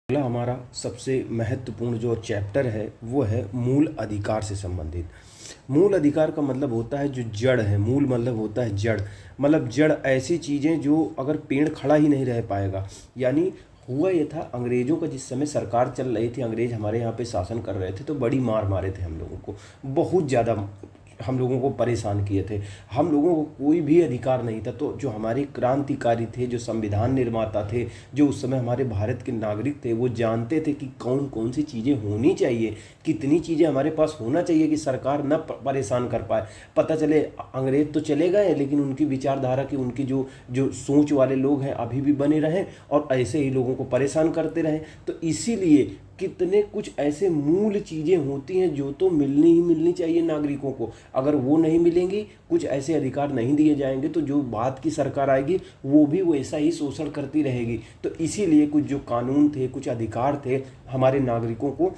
अगला हमारा सबसे महत्वपूर्ण जो चैप्टर है वो है मूल अधिकार से संबंधित। मूल अधिकार का मतलब होता है जो जड़ है। मूल मतलब होता है जड़, मतलब जड़ ऐसी चीज़ें जो अगर पेड़ खड़ा ही नहीं रह पाएगा। यानी हुआ ये था, अंग्रेज़ों का जिस समय सरकार चल रही थी, अंग्रेज़ हमारे यहाँ पे शासन कर रहे थे तो बड़ी मार मारे थे हम लोगों को, बहुत ज़्यादा हम लोगों को परेशान किए थे। हम लोगों को कोई भी अधिकार नहीं था। तो जो हमारे क्रांतिकारी थे, जो संविधान निर्माता थे, जो उस समय हमारे भारत के नागरिक थे, वो जानते थे कि कौन कौन सी चीज़ें होनी चाहिए, कितनी चीज़ें हमारे पास होना चाहिए कि सरकार न परेशान कर पाए। पता चले अंग्रेज तो चले गए लेकिन उनकी विचारधारा की, उनकी जो जो सोच वाले लोग हैं अभी भी बने रहें और ऐसे ही लोगों को परेशान करते रहें। तो इसीलिए कितने कुछ ऐसे मूल चीज़ें होती हैं जो तो मिलनी ही मिलनी चाहिए नागरिकों को। अगर वो नहीं मिलेंगी, कुछ ऐसे अधिकार नहीं दिए जाएंगे, तो जो बाद की सरकार आएगी वो भी वैसा ही शोषण करती रहेगी। तो इसीलिए कुछ जो कानून थे, कुछ अधिकार थे, हमारे नागरिकों को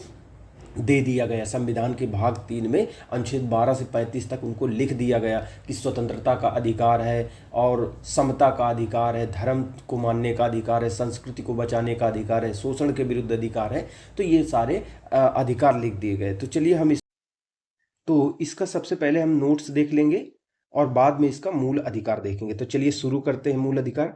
दे दिया गया। संविधान के भाग 3 में अनुच्छेद 12 से 35 तक उनको लिख दिया गया कि स्वतंत्रता का अधिकार है और समता का अधिकार है, धर्म को मानने का अधिकार है, संस्कृति को बचाने का अधिकार है, शोषण के विरुद्ध अधिकार है। तो ये सारे अधिकार लिख दिए गए। तो चलिए इसका सबसे पहले हम नोट्स देख लेंगे और बाद में इसका मूल अधिकार देखेंगे। तो चलिए शुरू करते हैं। मूल अधिकार,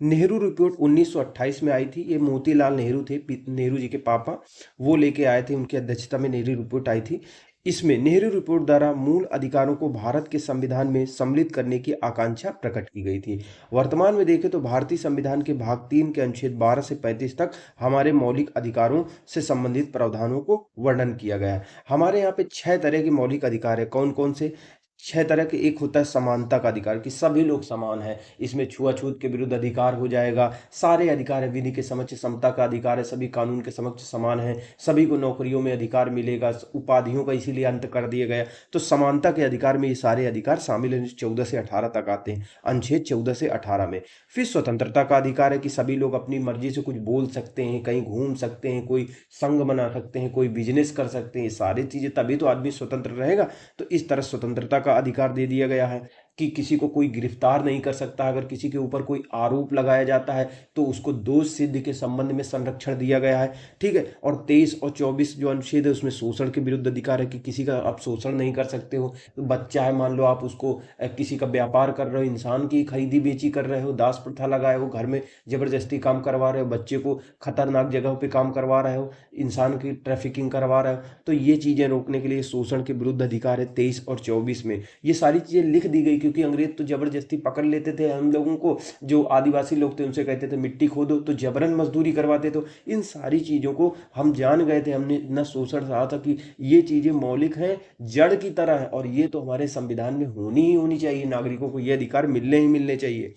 नेहरू रिपोर्ट 1928 में आई थी। ये मोतीलाल नेहरू थे, नेहरू जी के पापा, वो लेके आए थे, उनकी अध्यक्षता में नेहरू रिपोर्ट आई थी। इसमें नेहरू रिपोर्ट द्वारा मूल अधिकारों को भारत के संविधान में सम्मिलित करने की आकांक्षा प्रकट की गई थी। वर्तमान में देखें तो भारतीय संविधान के भाग 3 के अनुच्छेद 12 से 35 तक हमारे मौलिक अधिकारों से संबंधित प्रावधानों को वर्णन किया गया है। हमारे यहाँ पे 6 तरह के मौलिक अधिकार है। कौन कौन से? 6 तरह के। एक होता है समानता का अधिकार कि सभी लोग समान हैं, इसमें छुआछूत के विरुद्ध अधिकार हो जाएगा। सारे अधिकार है, विधि के समक्ष समता का अधिकार है, सभी कानून के समक्ष समान है, सभी को नौकरियों में अधिकार मिलेगा, उपाधियों का इसीलिए अंत कर दिया गया। तो समानता के अधिकार में ये सारे अधिकार शामिल हैं, 14 से 18 तक आते हैं, अनुच्छेद 14 से 18 में। फिर स्वतंत्रता का अधिकार है कि सभी लोग अपनी मर्जी से कुछ बोल सकते हैं, कहीं घूम सकते हैं, कोई संघ बना सकते हैं, कोई बिजनेस कर सकते हैं। ये सारी चीजें, तभी तो आदमी स्वतंत्र रहेगा। तो इस तरह स्वतंत्रता का अधिकार दे दिया गया है कि किसी को कोई गिरफ्तार नहीं कर सकता। अगर किसी के ऊपर कोई आरोप लगाया जाता है तो उसको दोष सिद्ध के संबंध में संरक्षण दिया गया है। ठीक है। और 23 और 24 जो अनुच्छेद है उसमें शोषण के विरुद्ध अधिकार है कि किसी का आप शोषण नहीं कर सकते हो। तो बच्चा है, मान लो आप उसको किसी का व्यापार कर रहे हो, इंसान की खरीदी बेची कर रहे हो, दास प्रथा लगाए हो, घर में जबरदस्ती काम करवा रहे हो, बच्चे को खतरनाक जगह पे काम करवा रहे हो, इंसान की ट्रैफिकिंग करवा रहे हो, तो ये चीजें रोकने के लिए शोषण के विरुद्ध अधिकार है 23 और 24 में। ये सारी चीजें लिख दी गई क्योंकि अंग्रेज तो जबरदस्ती पकड़ लेते थे हम लोगों को। जो आदिवासी लोग थे उनसे कहते थे मिट्टी खोदो, तो जबरन मजदूरी करवाते। तो इन सारी चीजों को हम जान गए थे, हमने इतना शोषण सहा था कि ये चीजें मौलिक हैं, जड़ की तरह है, और ये तो हमारे संविधान में होनी ही होनी चाहिए। नागरिकों को ये अधिकार मिलने ही मिलने चाहिए।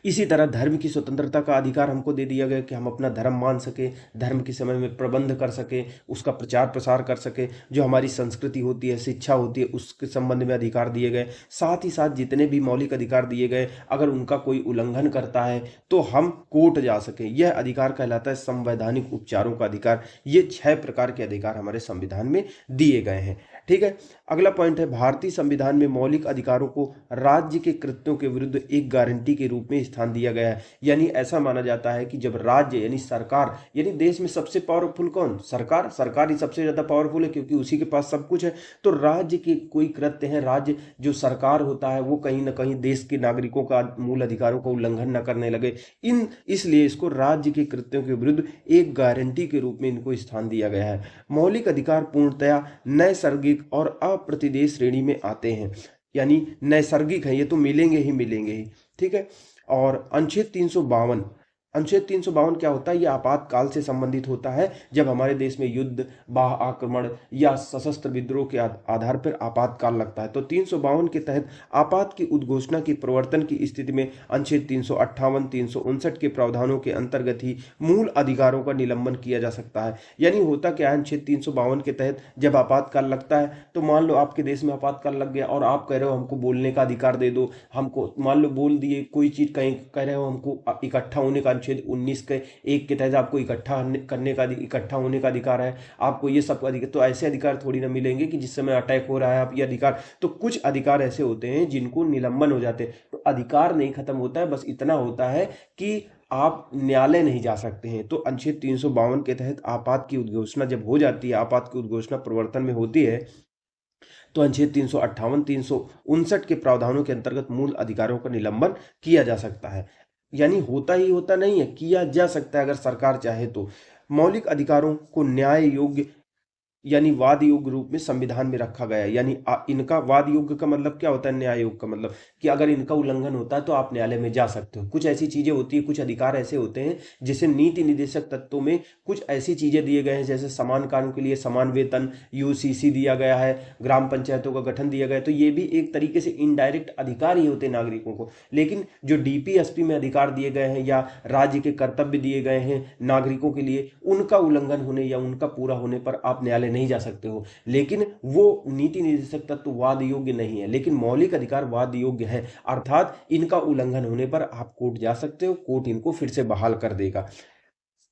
इसी तरह धर्म की स्वतंत्रता का अधिकार हमको दे दिया गया कि हम अपना धर्म मान सके, धर्म के समय में प्रबंध कर सके, उसका प्रचार प्रसार कर सके। जो हमारी संस्कृति होती है, शिक्षा होती है, उसके संबंध में अधिकार दिए गए। साथ ही साथ जितने भी मौलिक अधिकार दिए गए, अगर उनका कोई उल्लंघन करता है तो हम कोर्ट जा सके। यह अधिकार कहलाता है संवैधानिक उपचारों का अधिकार। ये 6 प्रकार के अधिकार हमारे संविधान में दिए गए हैं। ठीक है। अगला पॉइंट है, भारतीय संविधान में मौलिक अधिकारों को राज्य के कृत्यों के विरुद्ध एक गारंटी के रूप में स्थान दिया गया है। यानी ऐसा माना जाता है कि जब राज्य यानी सरकार, यानी देश में सबसे पावरफुल कौन? सरकार। सरकार ही सबसे ज्यादा पावरफुल है क्योंकि उसी के पास सब कुछ है। तो राज्य के कोई कृत्य है, राज्य जो सरकार होता है वो कहीं ना कहीं देश के नागरिकों का मूल अधिकारों का उल्लंघन न करने लगे, इन इसलिए इसको राज्य के कृत्यों के विरुद्ध एक गारंटी के रूप में इनको स्थान दिया गया है। मौलिक अधिकार पूर्णतया नैसर्गिक और अप्रतिदेय श्रेणी में आते हैं, यानी नैसर्गिक है, ये तो मिलेंगे ही मिलेंगे ही। ठीक है। और अनुच्छेद 352, अनुच्छेद 352 क्या होता है? यह आपातकाल से संबंधित होता है। जब हमारे देश में युद्ध, बाह्य आक्रमण या सशस्त्र विद्रोह के आधार पर आपातकाल लगता है, तो 352 के तहत आपात की उद्घोषणा की प्रवर्तन की स्थिति में अनुच्छेद 358, 359 के प्रावधानों के अंतर्गत ही मूल अधिकारों का निलंबन किया जा सकता है। यानी होता क्या है, अनुच्छेद 352 के तहत जब आपातकाल लगता है, तो मान लो आपके देश में आपातकाल लग गया और आप कह रहे हो हमको बोलने का अधिकार दे दो, हमको मान लो बोल दिए कोई चीज, कहीं कह रहे हो हमको इकट्ठा होने का, अनुच्छेद 19 के 1 के तहत आपको इकट्ठा करने का, इकट्ठा होने का अधिकार है, आपको ये सब अधिकार। तो ऐसे अधिकार थोड़ी ना मिलेंगे कि जिस समय अटैक हो रहा है आप ये अधिकार। तो कुछ अधिकार ऐसे होते हैं जिनको निलंबन हो जाते हैं। तो अधिकार नहीं खत्म होता है, बस इतना होता है कि आप न्यायालय नहीं जा सकते हैं। तो अनुच्छेद 352 के तहत आपात की उद्घोषणा जब हो जाती है, आपात की उद्घोषणा प्रवर्तन में होती है, तो अनुच्छेद 358 359 के प्रावधानों के अंतर्गत मूल अधिकारों का निलंबन किया जा सकता है। यानी होता ही होता नहीं है, किया जा सकता है अगर सरकार चाहे तो। मौलिक अधिकारों को न्याय योग्य यानी वाद योग्य रूप में संविधान में रखा गया है। यानी इनका वाद योग्य का मतलब क्या होता है, न्याय योग्य का मतलब कि अगर इनका उल्लंघन होता है तो आप न्यायालय में जा सकते हो। कुछ ऐसी चीजें होती है, कुछ अधिकार ऐसे होते हैं जिसे नीति निर्देशक तत्वों में कुछ ऐसी चीजें दिए गए हैं, जैसे समान काम के लिए समान वेतन, यूसीसी दिया गया है, ग्राम पंचायतों का गठन दिया गया है। तो ये भी एक तरीके से इनडायरेक्ट अधिकार ही होते हैं नागरिकों को। लेकिन जो डीपीएसपी में अधिकार दिए गए हैं या राज्य के कर्तव्य दिए गए हैं नागरिकों के लिए, उनका उल्लंघन होने या उनका पूरा होने पर आप न्यायालय नहीं जा सकते हो। लेकिन वो नीति निर्देशक तत्व वाद योग्य नहीं है, लेकिन मौलिक अधिकार वाद योग्य है, अर्थात इनका उल्लंघन होने पर आप कोर्ट जा सकते हो, कोर्ट इनको फिर से बहाल कर देगा।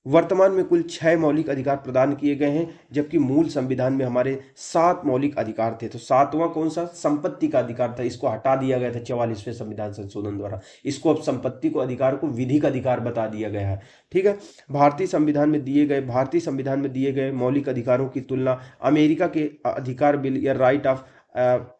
वर्तमान में कुल 6 मौलिक अधिकार प्रदान किए गए हैं, जबकि मूल संविधान में हमारे 7 मौलिक अधिकार थे। तो 7वां कौन सा, संपत्ति का अधिकार था, इसको हटा दिया गया था 44वें संविधान संशोधन द्वारा। इसको अब संपत्ति को अधिकार को विधिक अधिकार बता दिया गया है। ठीक है। भारतीय संविधान में दिए गए मौलिक अधिकारों की तुलना अमेरिका के अधिकार बिल या राइट ऑफ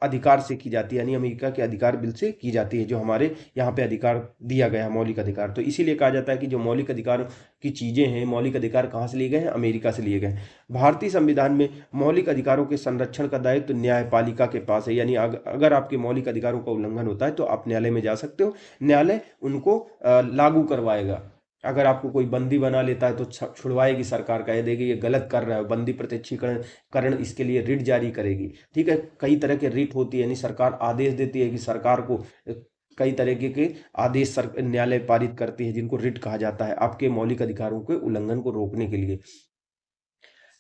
अधिकार से की जाती है, यानी अमेरिका के अधिकार बिल से की जाती है, जो हमारे यहाँ पे अधिकार दिया गया है मौलिक अधिकार। तो इसीलिए कहा जाता है कि जो मौलिक अधिकार की चीजें हैं, मौलिक अधिकार कहाँ से लिए गए हैं, अमेरिका से लिए गए हैं। भारतीय संविधान में मौलिक अधिकारों के संरक्षण का दायित्व तो न्यायपालिका के पास है, यानी अगर आपके मौलिक अधिकारों का उल्लंघन होता है तो आप न्यायालय में जा सकते हो, न्यायालय उनको लागू करवाएगा। अगर आपको कोई बंदी बना लेता है तो छुड़वाएगी सरकार, कह देगी ये गलत कर रहा है, बंदी प्रत्यक्षीकरण इसके लिए रिट जारी करेगी। ठीक है, कई तरह के रिट होती है, यानी सरकार आदेश देती है कि सरकार को कई तरीके के आदेश न्यायालय पारित करती है, जिनको रिट कहा जाता है, आपके मौलिक अधिकारों के उल्लंघन को रोकने के लिए।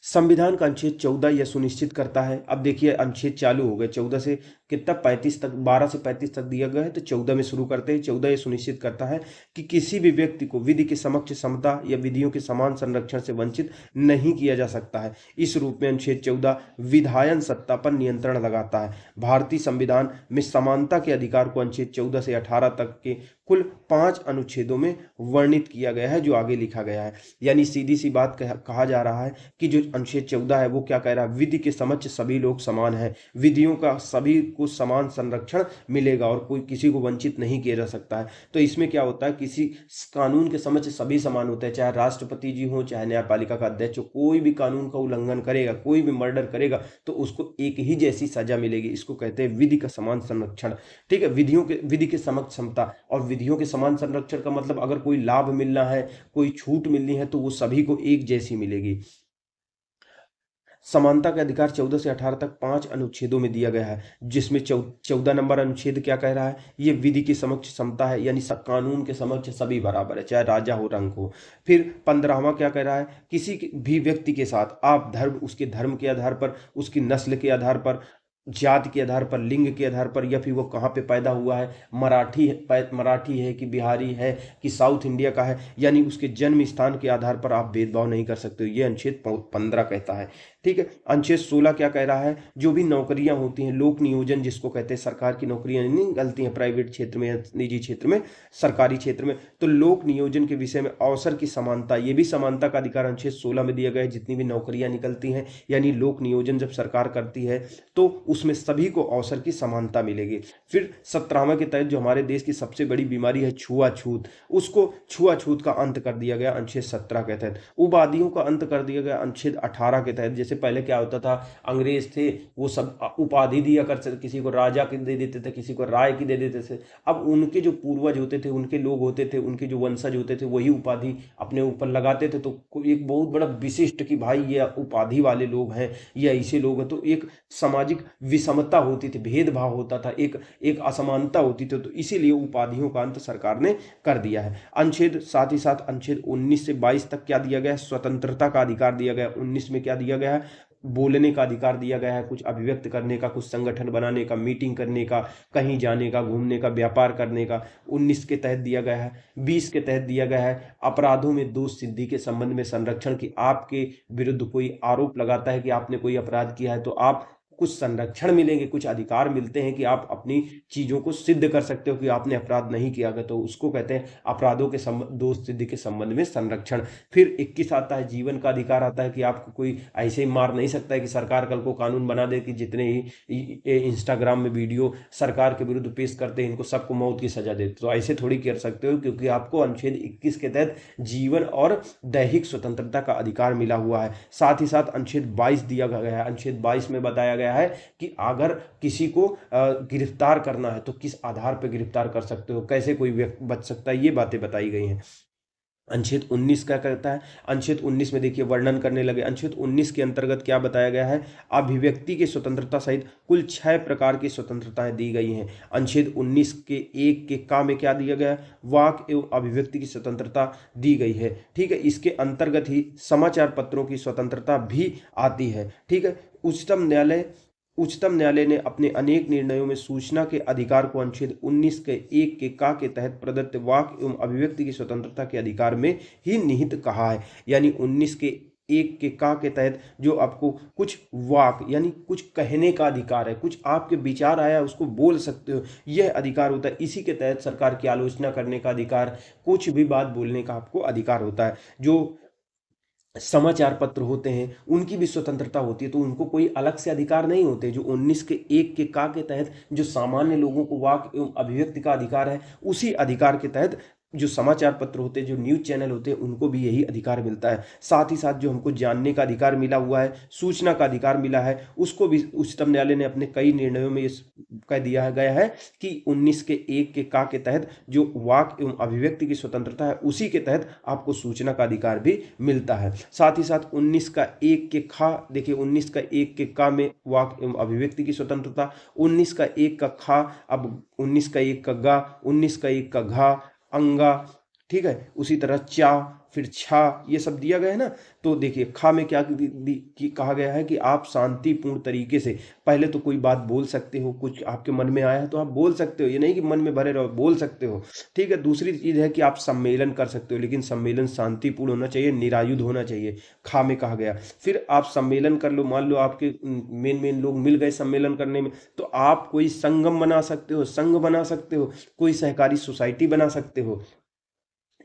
संविधान का अनुच्छेद 14 यह सुनिश्चित करता है, अब देखिए अनुच्छेद चालू हो गए 14 से कितना 35 तक, 12 से 35 तक दिया गया है, तो 14 में शुरू करते हैं। 14 यह सुनिश्चित करता है कि किसी भी व्यक्ति को विधि के समक्ष समता या विधियों के समान संरक्षण से वंचित नहीं किया जा सकता है। इस रूप में अनुच्छेद 14 विधायन सत्ता पर नियंत्रण लगाता है। भारतीय संविधान में समानता के अधिकार को अनुच्छेद 14 से 18 तक के कुल 5 अनुच्छेदों में वर्णित किया गया है, जो आगे लिखा गया है। यानी सीधी सी बात कहा जा रहा है कि जो अनुच्छेद 14 है वो क्या कह रहा है, विधि के समक्ष सभी लोग समान हैं, विधियों का सभी को समान संरक्षण मिलेगा और कोई किसी को वंचित नहीं किया जा सकता है। तो इसमें क्या होता है, किसी कानून के समक्ष सभी समान होते हैं, चाहे राष्ट्रपति जी हो, चाहे न्यायपालिका का अध्यक्ष हो, कोई भी कानून का उल्लंघन करेगा, कोई भी मर्डर करेगा तो उसको एक ही जैसी सजा मिलेगी। इसको कहते हैं विधि का समान संरक्षण। ठीक है, विधि के समक्ष समता और विधियों के समान संरक्षण का मतलब अगर कोई लाभ मिलना है, कोई छूट मिलनी है तो वो सभी को एक जैसी मिलेगी। समानता का अधिकार 14 से 18 तक 5 अनुच्छेदों में दिया गया है, जिसमें 14 नंबर अनुच्छेद क्या कह रहा है, ये विधि के समक्ष समता है, यानी कानून के समक्ष सभी बराबर है, चाहे राजा हो रंक हो। फिर 15वां क्या कह रहा है, किसी भी व्यक्ति के साथ आप उसके धर्म के आधार पर, उसकी नस्ल के आधार पर, जाति के आधार पर, लिंग के आधार पर, या फिर वो कहाँ पे पैदा हुआ है, मराठी है कि बिहारी है कि साउथ इंडिया का है, यानी उसके जन्म स्थान के आधार पर आप भेदभाव नहीं कर सकते हो, ये अनुच्छेद 15 कहता है। ठीक है, अनुच्छेद 16 क्या कह रहा है, जो भी नौकरियां होती हैं, लोक नियोजन जिसको कहते हैं, सरकार की नौकरियां नहीं निकलती हैं प्राइवेट क्षेत्र में, निजी क्षेत्र में, सरकारी क्षेत्र में, तो लोक नियोजन के विषय में अवसर की समानता, ये भी समानता का अधिकार अनुच्छेद 16 में दिया गया है। जितनी भी नौकरियां निकलती हैं, यानी लोक नियोजन जब सरकार करती है तो उसमें सभी को अवसर की समानता मिलेगी। फिर 17वां के तहत जो हमारे देश की सबसे बड़ी बीमारी है छुआछूत, उसको छुआछूत का अंत कर दिया गया अनुच्छेद 17 के तहत। उपाधियों का अंत कर दिया गया अनुच्छेद 18 के तहत। जैसे पहले क्या होता था, अंग्रेज थे वो सब उपाधि दिया करते थे, किसी को राजा की दे देते थे, किसी को राय की दे देते थे। अब उनके जो पूर्वज होते थे, उनके लोग होते थे, उनके जो वंशज होते थे, वही उपाधि अपने ऊपर लगाते थे। तो एक बहुत बड़ा विशिष्ट कि भाई ये उपाधि वाले लोग हैं, ये ऐसे लोग हैं, तो एक सामाजिक विषमता होती थी, भेदभाव होता था, एक असमानता होती थी। तो इसीलिए उपाधियों का अंत सरकार ने कर दिया है। साथ ही साथ अनुच्छेद 19 से 22 तक क्या दिया गया है, स्वतंत्रता का अधिकार दिया गया है। 19 में क्या दिया गया है, बोलने का अधिकार दिया गया है, कुछ अभिव्यक्त करने का, कुछ संगठन बनाने का, मीटिंग करने का, कहीं जाने का, घूमने का, व्यापार करने का, 19 के तहत दिया गया है। 20 के तहत दिया गया है अपराधों में दोष सिद्धि के संबंध में संरक्षण, की आपके विरुद्ध कोई आरोप लगाता है कि आपने कोई अपराध किया है तो आप कुछ संरक्षण मिलेंगे, कुछ अधिकार मिलते हैं कि आप अपनी चीज़ों को सिद्ध कर सकते हो कि आपने अपराध नहीं किया गया, तो उसको कहते हैं अपराधों के दोष सिद्धि के संबंध में संरक्षण। फिर 21 आता है जीवन का अधिकार आता है कि आपको कोई ऐसे ही मार नहीं सकता है कि सरकार कल को कानून बना दे कि जितने ही इंस्टाग्राम में वीडियो सरकार के विरुद्ध पेश करते हैं इनको सबको मौत की सजा दे, तो ऐसे थोड़ी कर सकते हो, क्योंकि आपको अनुच्छेद 21 के तहत जीवन और दैहिक स्वतंत्रता का अधिकार मिला हुआ है। साथ ही साथ अनुच्छेद 22 दिया गया है। अनुच्छेद 22 में बताया गया है कि अगर किसी को गिरफ्तार करना है तो किस आधार पर गिरफ्तार कर सकते हो, कैसे कोई व्यक्ति बच सकता है, ये बातें बताई गई हैं। अनुच्छेद 19 क्या कहता है? अनुच्छेद 19 में देखिए वर्णन करने लगे। अनुच्छेद 19 के अंतर्गत क्या बताया गया है? अभिव्यक्ति की स्वतंत्रता सहित कुल 6 प्रकार की स्वतंत्रताएं दी गई हैं। अनुच्छेद 19 के 1 के का में क्या दिया गया? वाक एवं अभिव्यक्ति की स्वतंत्रता दी गई है। ठीक है, इसके अंतर्गत ही समाचार पत्रों की स्वतंत्रता भी आती है। ठीक है, उच्चतम न्यायालय ने अपने अनेक निर्णयों में सूचना के अधिकार को अनुच्छेद 19 के 1 के का के तहत प्रदत्त वाक एवं अभिव्यक्ति की स्वतंत्रता के अधिकार में ही निहित कहा है। यानी 19 के 1 के का के तहत जो आपको कुछ वाक यानी कुछ कहने का अधिकार है, कुछ आपके विचार आया उसको बोल सकते हो, यह अधिकार होता है। इसी के तहत सरकार की आलोचना करने का अधिकार, कुछ भी बात बोलने का आपको अधिकार होता है। जो समाचार पत्र होते हैं उनकी भी स्वतंत्रता होती है, तो उनको कोई अलग से अधिकार नहीं होते। जो 19 के 1 के का के तहत जो सामान्य लोगों को वाक एवं अभिव्यक्ति का अधिकार है, उसी अधिकार के तहत जो समाचार पत्र होते हैं, जो न्यूज़ चैनल होते हैं, उनको भी यही अधिकार मिलता है। साथ ही साथ जो हमको जानने का अधिकार मिला हुआ है, सूचना का अधिकार मिला है, उसको भी उच्चतम न्यायालय ने अपने कई निर्णयों में कह दिया गया है कि 19 के 1 के का के तहत जो वाक एवं अभिव्यक्ति की स्वतंत्रता है, उसी के तहत आपको सूचना का अधिकार भी मिलता है। साथ ही साथ 19 का 1 के खा, देखिए 19 का 1 के का में वाक एवं अभिव्यक्ति की स्वतंत्रता, 19 का 1 का खा, अब 19 का 1 का गा, 19 का 1 का घा, अंगा, ठीक है, उसी तरह चा, फिर छा, ये सब दिया गया है ना। तो देखिए खा में क्या कहा गया है कि आप शांतिपूर्ण तरीके से, पहले तो कोई बात बोल सकते हो, कुछ आपके मन में आया है तो आप बोल सकते हो, ये नहीं कि मन में भरे रहो, बोल सकते हो। ठीक है, दूसरी चीज़ है कि आप सम्मेलन कर सकते हो, लेकिन सम्मेलन शांतिपूर्ण होना चाहिए, निरायुध होना चाहिए, खा में कहा गया। फिर आप सम्मेलन कर लो, मान लो आपके मेन लोग मिल गए सम्मेलन करने में, तो आप कोई संगम बना सकते हो, संघ बना सकते हो, कोई सहकारी सोसाइटी बना सकते हो।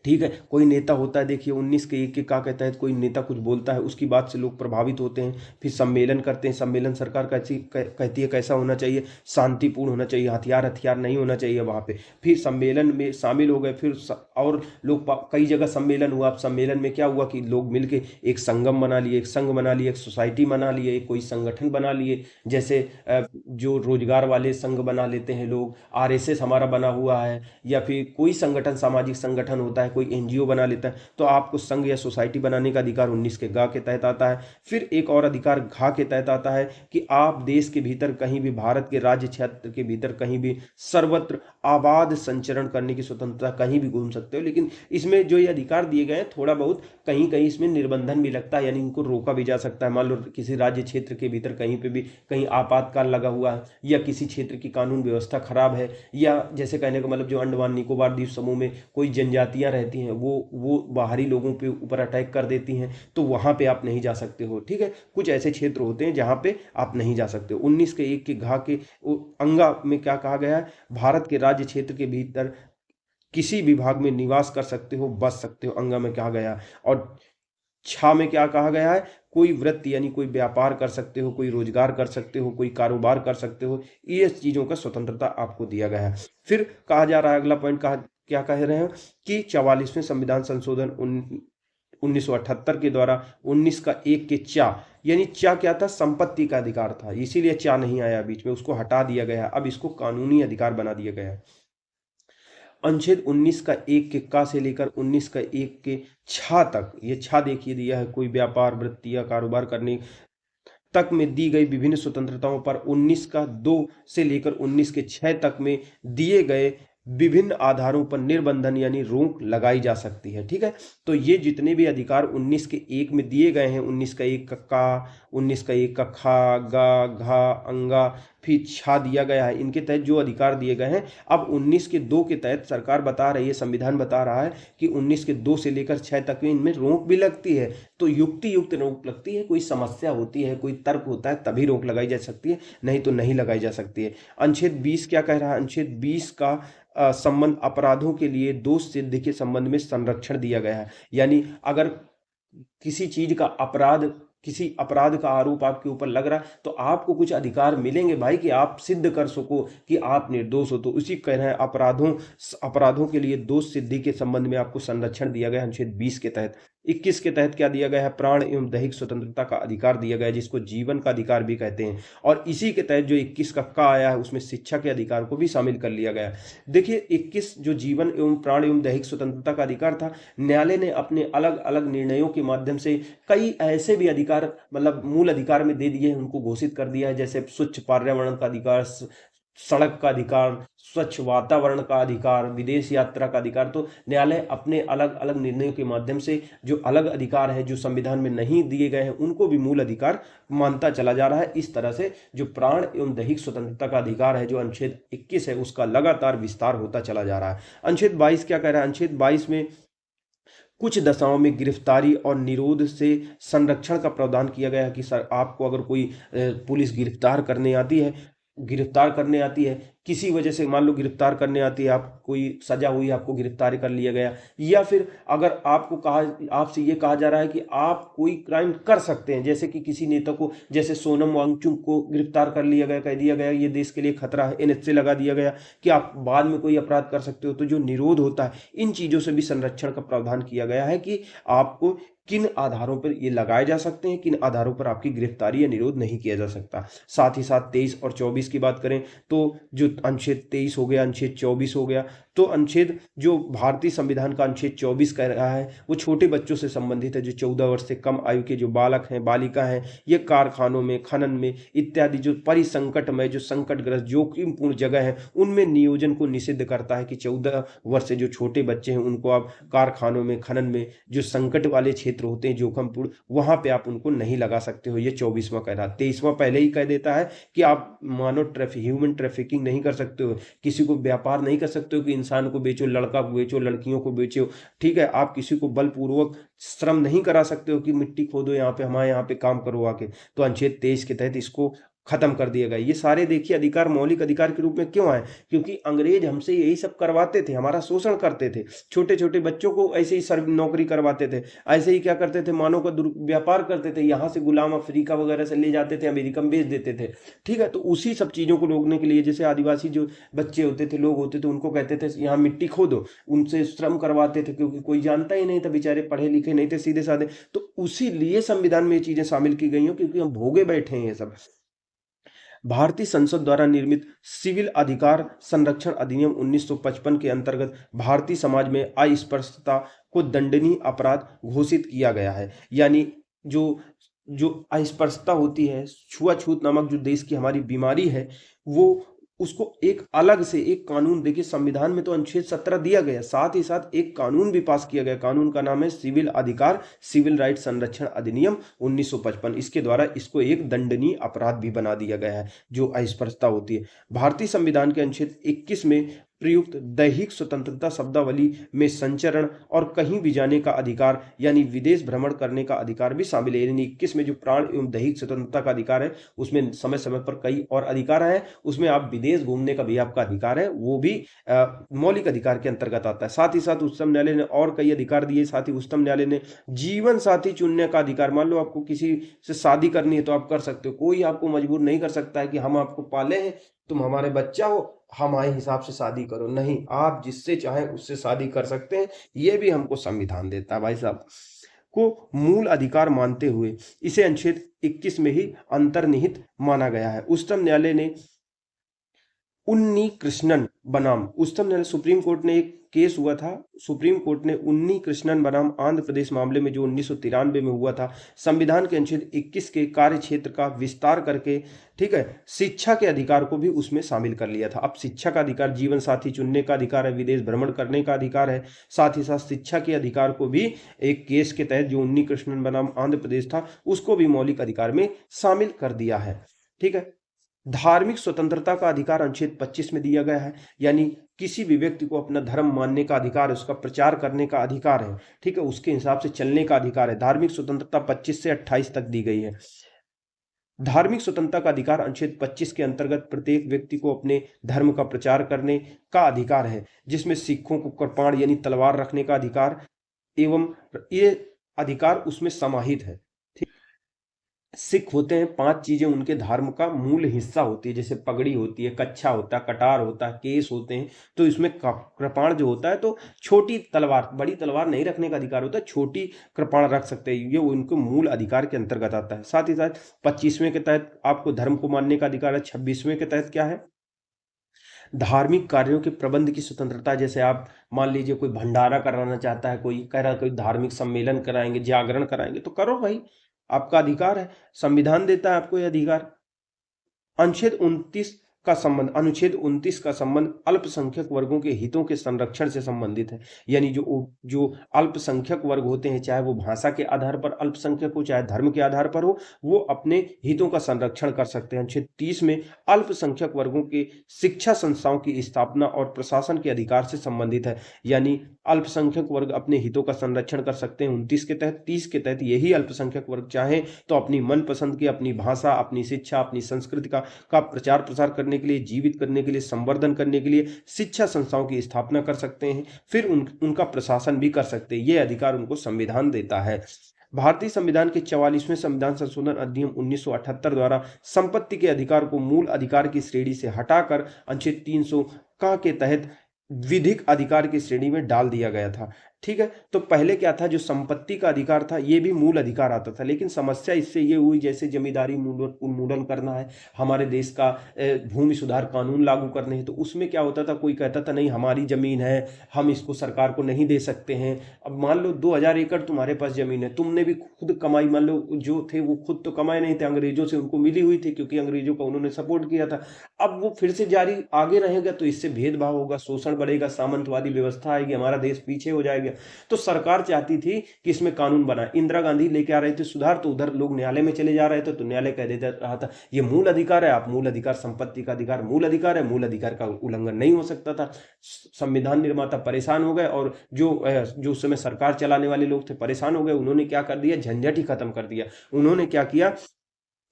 ठीक है, कोई नेता होता है, देखिए 19 के 1 के का कहता है, कोई नेता कुछ बोलता है, उसकी बात से लोग प्रभावित होते हैं, फिर सम्मेलन करते हैं। सम्मेलन सरकार कहती है कैसा होना चाहिए? शांतिपूर्ण होना चाहिए, हथियार नहीं होना चाहिए वहाँ पे। फिर सम्मेलन में शामिल हो गए, फिर और लोग, कई जगह सम्मेलन हुआ। अब सम्मेलन में क्या हुआ कि लोग मिलके एक संगम बना लिए, एक संघ बना लिए, एक सोसाइटी बना लिए, एक कोई संगठन बना लिए। जैसे जो रोजगार वाले संघ बना लेते हैं लोग, RSS हमारा बना हुआ है, या फिर कोई संगठन, सामाजिक संगठन होता है, कोई NGO बना लेता है, तो आपको संघ या सोसाइटी बनाने का अधिकार 19 के गा के तहत आता है। फिर एक और अधिकार घा के तहत आता है कि आप देश के भीतर कहीं भी, भारत के राज्य क्षेत्र के भीतर कहीं भी सर्वत्र आबाद संचरण करने की स्वतंत्रता, कहीं भी घूम सकते हो। लेकिन इसमें जो ये अधिकार दिए गए हैं, थोड़ा बहुत कहीं कहीं इसमें निर्बंधन भी लगता है, यानी इनको रोका भी जा सकता है। मान लो किसी राज्य क्षेत्र के भीतर कहीं पे भी कहीं आपातकाल लगा हुआ है, या किसी क्षेत्र की कानून व्यवस्था खराब है, या जैसे कहने का मतलब जो अंडमान निकोबार द्वीप समूह में कोई जनजातियां रहती हैं, वो बाहरी लोगों के ऊपर अटैक कर देती हैं, तो वहां पे आप नहीं जा सकते हो। ठीक है, कुछ ऐसे क्षेत्र होते हैं जहां पे आप नहीं जा सकते हो। 19 के 1 के घा के अंगा में क्या कहा गया है? भारत के राज्य क्षेत्र के भीतर किसी भी भाग में निवास कर सकते हो, बस सकते हो, अंगा में कहा गया। और छा में क्या कहा गया है? कोई वृत्ति यानी कोई व्यापार कर सकते हो, कोई रोजगार कर सकते हो, कोई कारोबार कर सकते हो, ये चीजों का स्वतंत्रता आपको दिया गया है। फिर कहा जा रहा है, अगला पॉइंट क्या कह रहे हैं कि 44वें संविधान संशोधन 1978 के द्वारा 19 का 1 के चा, यानी चा क्या था? संपत्ति का अधिकार था, इसीलिए चा नहीं आया बीच में, उसको हटा दिया गया। अब इसको कानूनी अधिकार बना दिया गया है। अनुच्छेद 19 का 1 के का से लेकर 19 का 1 के छा तक, ये छा देखिए दिया है, कोई व्यापार, वृत्ति या कारोबार करने तक में दी गई विभिन्न स्वतंत्रताओं पर 19 का 2 से लेकर 19 के 6 तक में दिए गए विभिन्न आधारों पर निर्बंधन यानी रोक लगाई जा सकती है। ठीक है, तो ये जितने भी अधिकार 19 के 1 में दिए गए हैं, 19 का 1 का 19 का 1 का खा, गा, घा, अंगा, फिर दिया गया है, इनके तहत जो अधिकार दिए गए हैं। अब 19 के 2 के तहत सरकार बता रही है, संविधान बता रहा है कि 19 के 2 से लेकर 6 तक में इनमें रोक भी लगती है। तो युक्ति युक्त रोक लगती है, कोई समस्या होती है, कोई तर्क होता है तभी रोक लगाई जा सकती है, नहीं तो नहीं लगाई जा सकती है। अनुच्छेद 20 क्या कह रहा है? अनुच्छेद 20 का संबंध अपराधों के लिए दोष सिद्धि के संबंध में संरक्षण दिया गया है। यानी अगर किसी चीज का अपराध, किसी अपराध का आरोप आपके ऊपर लग रहा है तो आपको कुछ अधिकार मिलेंगे भाई, कि आप सिद्ध कर सको कि आप निर्दोष हो। तो उसी कह रहे हैं अपराधों के लिए दोष सिद्धि के संबंध में आपको संरक्षण दिया गया अनुच्छेद 20 के तहत। 21 के तहत क्या दिया गया है? प्राण एवं दैहिक स्वतंत्रता का अधिकार दिया गया है, जिसको जीवन का अधिकार भी कहते हैं। और इसी के तहत जो 21 का आया है उसमें शिक्षा के अधिकार को भी शामिल कर लिया गया है। देखिए 21 जो जीवन एवं प्राण एवं दैहिक स्वतंत्रता का अधिकार था, न्यायालय ने अपने अलग अलग निर्णयों के माध्यम से कई ऐसे भी अधिकार मतलब मूल अधिकार में दे दिए हैं, उनको घोषित कर दिया है। जैसे स्वच्छ पर्यावरण का अधिकार, सड़क का अधिकार, स्वच्छ वातावरण का अधिकार, विदेश यात्रा का अधिकार। तो न्यायालय अपने अलग अलग निर्णयों के माध्यम से जो अलग अधिकार है जो संविधान में नहीं दिए गए हैं उनको भी मूल अधिकार मानता चला जा रहा है। इस तरह से जो प्राण एवं दैहिक स्वतंत्रता का अधिकार है जो अनुच्छेद 21 है उसका लगातार विस्तार होता चला जा रहा है। अनुच्छेद 22 क्या कह रहा है? अनुच्छेद 22 में कुछ दशाओं में गिरफ्तारी और निरोध से संरक्षण का प्रावधान किया गया है कि सर आपको अगर कोई पुलिस गिरफ्तार करने आती है किसी वजह से, मान लो गिरफ्तार करने आती है, आप कोई सजा हुई, आपको गिरफ्तार कर लिया गया, या फिर अगर आपसे ये कहा जा रहा है कि आप कोई क्राइम कर सकते हैं, जैसे कि किसी नेता को, जैसे सोनम वांगचुक को गिरफ्तार कर लिया गया, कह दिया गया ये देश के लिए खतरा है, एनएचए लगा दिया गया कि आप बाद में कोई अपराध कर सकते हो। तो जो निरोध होता है इन चीजों से भी संरक्षण का प्रावधान किया गया है कि आपको किन आधारों पर ये लगाए जा सकते हैं, किन आधारों पर आपकी गिरफ्तारी या निरोध नहीं किया जा सकता। साथ ही साथ 23 और 24 की बात करें तो जो अनुच्छेद 23 हो गया, अनुच्छेद 24 हो गया, तो अनुच्छेद जो भारतीय संविधान का अनुच्छेद 24 कह रहा है वो छोटे बच्चों से संबंधित है। जो 14 वर्ष से कम आयु के जो बालक हैं, बालिका हैं, ये कारखानों में, खनन में इत्यादि जो परिसंकटमय, जो संकटग्रस्त, जोखिमपूर्ण जगह है उनमें नियोजन को निषिद्ध करता है कि 14 वर्ष से जो छोटे बच्चे हैं उनको आप कारखानों में, खनन में, जो संकट वाले क्षेत्र होते हैं जोखिमपूर्ण, वहां पे आप उनको नहीं लगा सकते हो। ये 24वां कह रहा है। 23वां पहले ही कह देता है कि आप मानव ह्यूमन ट्रैफिकिंग नहीं कर सकते हो, किसी को व्यापार नहीं कर सकते हो कि इंसान को बेचो, लड़का को बेचो, लड़कियों को बेचो, ठीक है। आप किसी को बलपूर्वक श्रम नहीं करा सकते हो कि मिट्टी खोदो यहाँ पे, हमारे यहाँ पे काम करो आके। तो अनुच्छेद 23 के तहत इसको खत्म कर दिया गया। ये सारे देखिए अधिकार मौलिक अधिकार के रूप में क्यों आए? क्योंकि अंग्रेज हमसे यही सब करवाते थे, हमारा शोषण करते थे, छोटे छोटे बच्चों को ऐसे ही नौकरी करवाते थे, ऐसे ही क्या करते थे, मानव का व्यापार करते थे, यहाँ से गुलाम अफ्रीका वगैरह से ले जाते थे, अमेरिका में बेच देते थे, ठीक है। तो उसी सब चीजों को रोकने के लिए, जैसे आदिवासी जो बच्चे होते थे, लोग होते थे, उनको कहते थे यहाँ मिट्टी खोदो, उनसे श्रम करवाते थे, क्योंकि कोई जानता ही नहीं था, बेचारे पढ़े लिखे नहीं थे, सीधे साधे। तो उसी लिए संविधान में ये चीजें शामिल की गई हो, क्योंकि हम भोगे बैठे हैं ये सब। भारतीय संसद द्वारा निर्मित सिविल अधिकार संरक्षण अधिनियम 1955 के अंतर्गत भारतीय समाज में अस्पृश्यता को दंडनीय अपराध घोषित किया गया है। यानी जो जो अस्पृश्यता होती है, छुआछूत नामक जो देश की हमारी बीमारी है, वो उसको एक अलग से एक कानून, देखिए संविधान में तो अनुच्छेद 17 दिया गया, साथ ही साथ एक कानून भी पास किया गया। कानून का नाम है सिविल अधिकार सिविल राइट संरक्षण अधिनियम 1955। इसके द्वारा इसको एक दंडनीय अपराध भी बना दिया गया है जो अस्पृश्यता होती है। भारतीय संविधान के अनुच्छेद 21 में प्रयुक्त दैहिक स्वतंत्रता शब्दावली में संचरण और कहीं भी जाने का अधिकार यानी विदेश भ्रमण करने का अधिकार भी शामिल है। यानी 21 में जो प्राण एवं दैहिक स्वतंत्रता का अधिकार है उसमें समय समय पर कई और अधिकार है, उसमें आप विदेश घूमने का भी आपका अधिकार है, वो भी मौलिक अधिकार के अंतर्गत आता है। साथ ही साथ उच्चतम न्यायालय ने और कई अधिकार दिए। साथ ही उच्चतम न्यायालय ने जीवन साथी चुनने का अधिकार, मान लो आपको किसी से शादी करनी है तो आप कर सकते हो, कोई आपको मजबूर नहीं कर सकता है कि हम आपको पाले हैं, तुम हमारे बच्चा हो, हमारे हिसाब से शादी करो, नहीं, आप जिससे चाहें उससे शादी कर सकते हैं। ये भी हमको संविधान देता है भाई साहब। को मूल अधिकार मानते हुए इसे अनुच्छेद 21 में ही अंतर्निहित माना गया है। उच्चतम न्यायालय ने उन्नी कृष्णन बनाम, उच्चतम न्यायालय सुप्रीम कोर्ट ने एक केस हुआ था, सुप्रीम कोर्ट ने उन्नी कृष्णन बनाम आंध्र प्रदेश मामले में जो 1993 में हुआ था, संविधान के अनुच्छेद 21 के कार्य क्षेत्र का विस्तार करके, ठीक है, शिक्षा के अधिकार को भी उसमें शामिल कर लिया था। अब शिक्षा का अधिकार, जीवन साथी चुनने का अधिकार है, विदेश भ्रमण करने का अधिकार है, साथ ही साथ शिक्षा के अधिकार को भी एक केस के तहत जो उन्नी कृष्णन बनाम आंध्र प्रदेश था उसको भी मौलिक अधिकार में शामिल कर दिया है, ठीक है। धार्मिक स्वतंत्रता का अधिकार अनुच्छेद 25 में दिया गया है, यानी किसी भी व्यक्ति को अपना धर्म मानने का अधिकार है, उसका प्रचार करने का अधिकार है, ठीक है, उसके हिसाब से चलने का अधिकार है। धार्मिक स्वतंत्रता 25 से 28 तक दी गई है। धार्मिक स्वतंत्रता का अधिकार अनुच्छेद 25 के अंतर्गत प्रत्येक व्यक्ति को अपने धर्म का प्रचार करने का अधिकार है, जिसमें सिखों को कृपाण यानी तलवार रखने का अधिकार एवं ये अधिकार उसमें समाहित है। सिख होते हैं, 5 चीजें उनके धर्म का मूल हिस्सा होती है, जैसे पगड़ी होती है, कच्छा होता है, कटार होता है, केस होते हैं। तो इसमें कृपाण जो होता है, तो छोटी तलवार, बड़ी तलवार नहीं रखने का अधिकार होता है, छोटी कृपाण रख सकते हैं, ये उनको मूल अधिकार के अंतर्गत आता है। साथ ही साथ 25वें के तहत आपको धर्म को मानने का अधिकार है। 26वें के तहत क्या है, धार्मिक कार्यों के प्रबंध की स्वतंत्रता, जैसे आप मान लीजिए कोई भंडारा कराना चाहता है, कोई कह रहा है कोई धार्मिक सम्मेलन कराएंगे, जागरण कराएंगे, तो करो भाई, आपका अधिकार है, संविधान देता है आपको यह अधिकार। अनुच्छेद 29 का संबंध अल्पसंख्यक वर्गों के हितों के संरक्षण से संबंधित है, यानी जो जो अल्पसंख्यक वर्ग होते हैं, चाहे वो भाषा के आधार पर अल्पसंख्यक हो, चाहे धर्म के आधार पर हो, वो अपने हितों का संरक्षण कर सकते हैं। अनुच्छेद 30 में अल्पसंख्यक वर्गों के शिक्षा संस्थाओं की स्थापना और प्रशासन के अधिकार से संबंधित है, यानी अल्पसंख्यक वर्ग अपने हितों का संरक्षण कर सकते हैं 29 के तहत। 30 के तहत यही अल्पसंख्यक वर्ग चाहे तो अपनी मनपसंद की अपनी भाषा, अपनी शिक्षा, अपनी संस्कृति का प्रचार प्रसार करने के लिए, जीवित करने के लिए, संवर्धन करने के लिए शिक्षा संस्थाओं की स्थापना कर सकते हैं, फिर उनका प्रशासन भी कर सकते हैं। यह अधिकार उनको संविधान देता है। भारतीय संविधान के 44वें संविधान संशोधन अधिनियम 1978 द्वारा संपत्ति के अधिकार को मूल अधिकार की श्रेणी से हटाकर अनुच्छेद 300 का के तहत विधिक अधिकार की श्रेणी में डाल दिया गया था। ठीक है, तो पहले क्या था, जो संपत्ति का अधिकार था ये भी मूल अधिकार आता था, लेकिन समस्या इससे ये हुई, जैसे जमींदारी उन्मूलन करना है, हमारे देश का भूमि सुधार कानून लागू करने हैं, तो उसमें क्या होता था, कोई कहता था नहीं हमारी जमीन है, हम इसको सरकार को नहीं दे सकते हैं। अब मान लो 2000 एकड़ तुम्हारे पास जमीन है, तुमने भी खुद कमाई, मान लो जो थे वो खुद तो कमाए नहीं थे, अंग्रेजों से उनको मिली हुई थी, क्योंकि अंग्रेजों का उन्होंने सपोर्ट किया था। अब वो फिर से जारी आगे रहेगा तो इससे भेदभाव होगा, शोषण बढ़ेगा, सामंतवादी व्यवस्था आएगी, हमारा देश पीछे हो जाएगा। तो सरकार चाहती थी कि इसमें कानून बनाए। इंदिरा गांधी लेके आ रहे थे सुधार, तो उधर लोग न्यायालय में चले जा रहे थे, तो न्यायालय कह देता रहा था ये मूल अधिकार है, आप मूल अधिकार, संपत्ति का अधिकार मूल अधिकार है, मूल अधिकार का उल्लंघन नहीं हो सकता था। संविधान निर्माता परेशान हो गए, और जो उस समय सरकार चलाने वाले लोग थे परेशान हो गए। उन्होंने क्या कर दिया, झंझट ही खत्म कर दिया। उन्होंने क्या किया,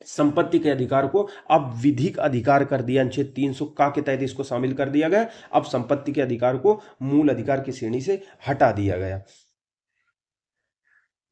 संपत्ति के अधिकार को अब विधिक अधिकार कर दिया। अनुच्छेद 300 का के तहत इसको शामिल कर दिया गया। अब संपत्ति के अधिकार को मूल अधिकार की श्रेणी से हटा दिया गया।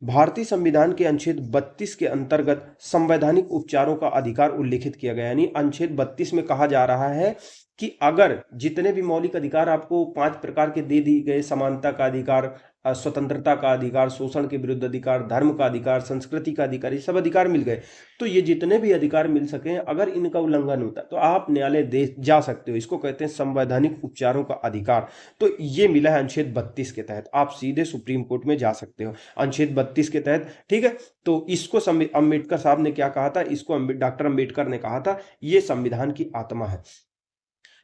भारतीय संविधान के अनुच्छेद 32 के अंतर्गत संवैधानिक उपचारों का अधिकार उल्लिखित किया गया, यानी अनुच्छेद 32 में कहा जा रहा है कि अगर जितने भी मौलिक अधिकार आपको 5 प्रकार के दे दी गए, समानता का अधिकार, स्वतंत्रता का अधिकार, शोषण के विरुद्ध अधिकार, धर्म का अधिकार, संस्कृति का अधिकार, ये सब अधिकार मिल गए, तो ये जितने भी अधिकार मिल सके, अगर इनका उल्लंघन होता है तो आप न्यायालय दे जा सकते हो। इसको कहते हैं संवैधानिक उपचारों का अधिकार। तो ये मिला है अनुच्छेद 32 के तहत, आप सीधे सुप्रीम कोर्ट में जा सकते हो अनुच्छेद 32 के तहत। ठीक है, तो इसको अम्बेडकर साहब ने क्या कहा था, इसको डॉक्टर अम्बेडकर ने कहा था ये संविधान की आत्मा है।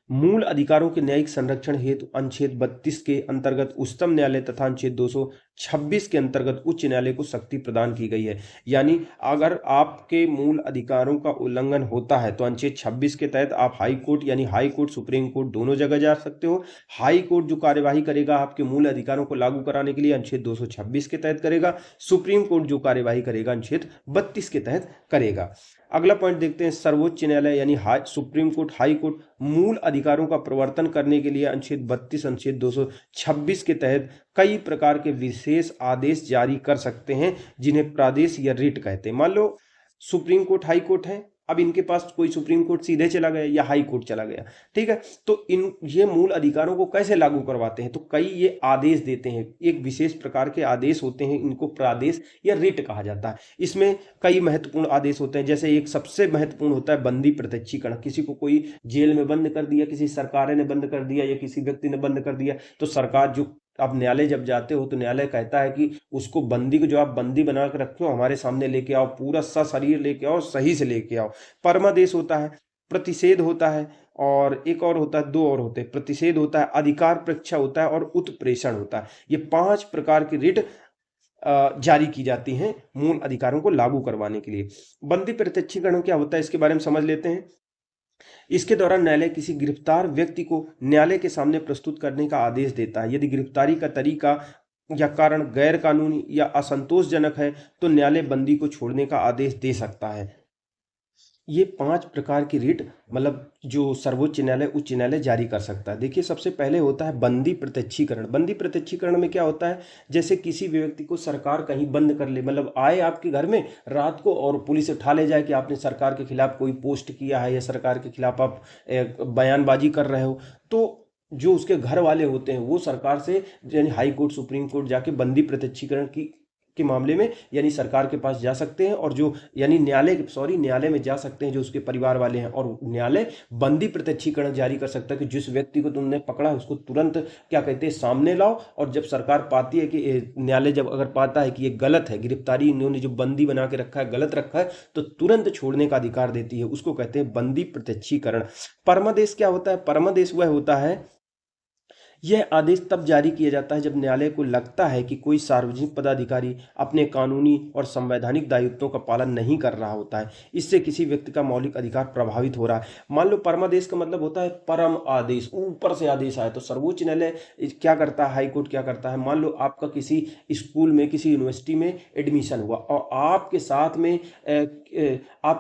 मूल अधिकारों के न्यायिक संरक्षण हेतु अनुच्छेद 32 के अंतर्गत उच्चतम न्यायालय तथा अनुच्छेद 226 के अंतर्गत उच्च न्यायालय को शक्ति प्रदान की गई है। यानी अगर आपके मूल अधिकारों का उल्लंघन होता है तो अनुच्छेद 26 के तहत आप हाई कोर्ट, यानी हाई कोर्ट, सुप्रीम कोर्ट दोनों जगह जा सकते हो। हाई कोर्ट जो कार्यवाही करेगा आपके मूल अधिकारों को लागू कराने के लिए अनुच्छेद 226 के तहत करेगा। सुप्रीम कोर्ट जो कार्यवाही करेगा अनुच्छेद 32 के तहत करेगा। अगला पॉइंट देखते हैं, सर्वोच्च न्यायालय यानी सुप्रीम कोर्ट, हाई कोर्ट मूल अधिकारों का प्रवर्तन करने के लिए अनुच्छेद 32, अनुच्छेद 226 के तहत कई प्रकार के विशेष आदेश जारी कर सकते हैं, जिन्हें प्रादेश या रिट कहते हैं। मान लो सुप्रीम कोर्ट, हाई कोर्ट है, अब इनके पास कोई सुप्रीम कोर्ट सीधे चला गया या हाई कोर्ट चला गया, ठीक है, तो ये मूल अधिकारों को कैसे लागू करवाते हैं, तो कई ये आदेश देते हैं, एक विशेष प्रकार के आदेश होते हैं, इनको प्रादेश या रिट कहा जाता है। इसमें कई महत्वपूर्ण आदेश होते हैं, जैसे एक सबसे महत्वपूर्ण होता है बंदी प्रत्यक्षीकरण। किसी को कोई जेल में बंद कर दिया, किसी सरकार ने बंद कर दिया या किसी व्यक्ति ने बंद कर दिया, तो सरकार जो, अब न्यायालय जब जाते हो तो न्यायालय कहता है कि उसको बंदी को, जो आप बंदी बना कर रखे हो, हमारे सामने लेके आओ, पूरा सशरीर लेके आओ, सही से लेके आओ। परमादेश होता है, प्रतिषेध होता है, और एक और होता है, 2 और होते हैं, प्रतिषेध होता है, अधिकार परीक्षा होता है और उत्प्रेषण होता है। ये 5 प्रकार की रिट जारी की जाती हैं मूल अधिकारों को लागू करवाने के लिए। बंदी प्रत्यक्षीकरण क्या होता है इसके बारे में समझ लेते हैं। इसके दौरान न्यायालय किसी गिरफ्तार व्यक्ति को न्यायालय के सामने प्रस्तुत करने का आदेश देता है। यदि गिरफ्तारी का तरीका या कारण गैर कानूनी या असंतोषजनक है तो न्यायालय बंदी को छोड़ने का आदेश दे सकता है। ये 5 प्रकार की रिट मतलब जो सर्वोच्च न्यायालय, उच्च न्यायालय जारी कर सकता है। देखिए, सबसे पहले होता है बंदी प्रत्यक्षीकरण। बंदी प्रत्यक्षीकरण में क्या होता है, जैसे किसी व्यक्ति को सरकार कहीं बंद कर ले, मतलब आए आपके घर में रात को और पुलिस उठा ले जाए कि आपने सरकार के खिलाफ कोई पोस्ट किया है या सरकार के खिलाफ आप बयानबाजी कर रहे हो, तो जो उसके घर वाले होते हैं वो सरकार से यानी हाई कोर्ट, सुप्रीम कोर्ट जाके बंदी प्रत्यक्षीकरण की के मामले में यानी सरकार के पास जा सकते हैं, और जो यानी न्यायालय में जा सकते हैं जो उसके परिवार वाले हैं, और न्यायालय बंदी प्रत्यक्षीकरण जारी कर सकता है कि जिस व्यक्ति को तुमने पकड़ा है उसको तुरंत क्या कहते हैं सामने लाओ। और जब सरकार पाती है कि न्यायालय जब अगर पाता है कि ये गलत है, गिरफ्तारी इन्होंने जो बंदी बना के रखा है गलत रखा है, तो तुरंत छोड़ने का अधिकार देती है, उसको कहते हैं बंदी प्रत्यक्षीकरण। परमादेश क्या होता है, परमादेश वह होता है, यह आदेश तब जारी किया जाता है जब न्यायालय को लगता है कि कोई सार्वजनिक पदाधिकारी अपने कानूनी और संवैधानिक दायित्वों का पालन नहीं कर रहा होता है, इससे किसी व्यक्ति का मौलिक अधिकार प्रभावित हो रहा है। मान लो परमादेश का मतलब होता है परम आदेश, ऊपर से आदेश आया। तो सर्वोच्च न्यायालय क्या करता है, हाई कोर्ट क्या करता है, मान लो आपका किसी स्कूल में, किसी यूनिवर्सिटी में एडमिशन हुआ और आपके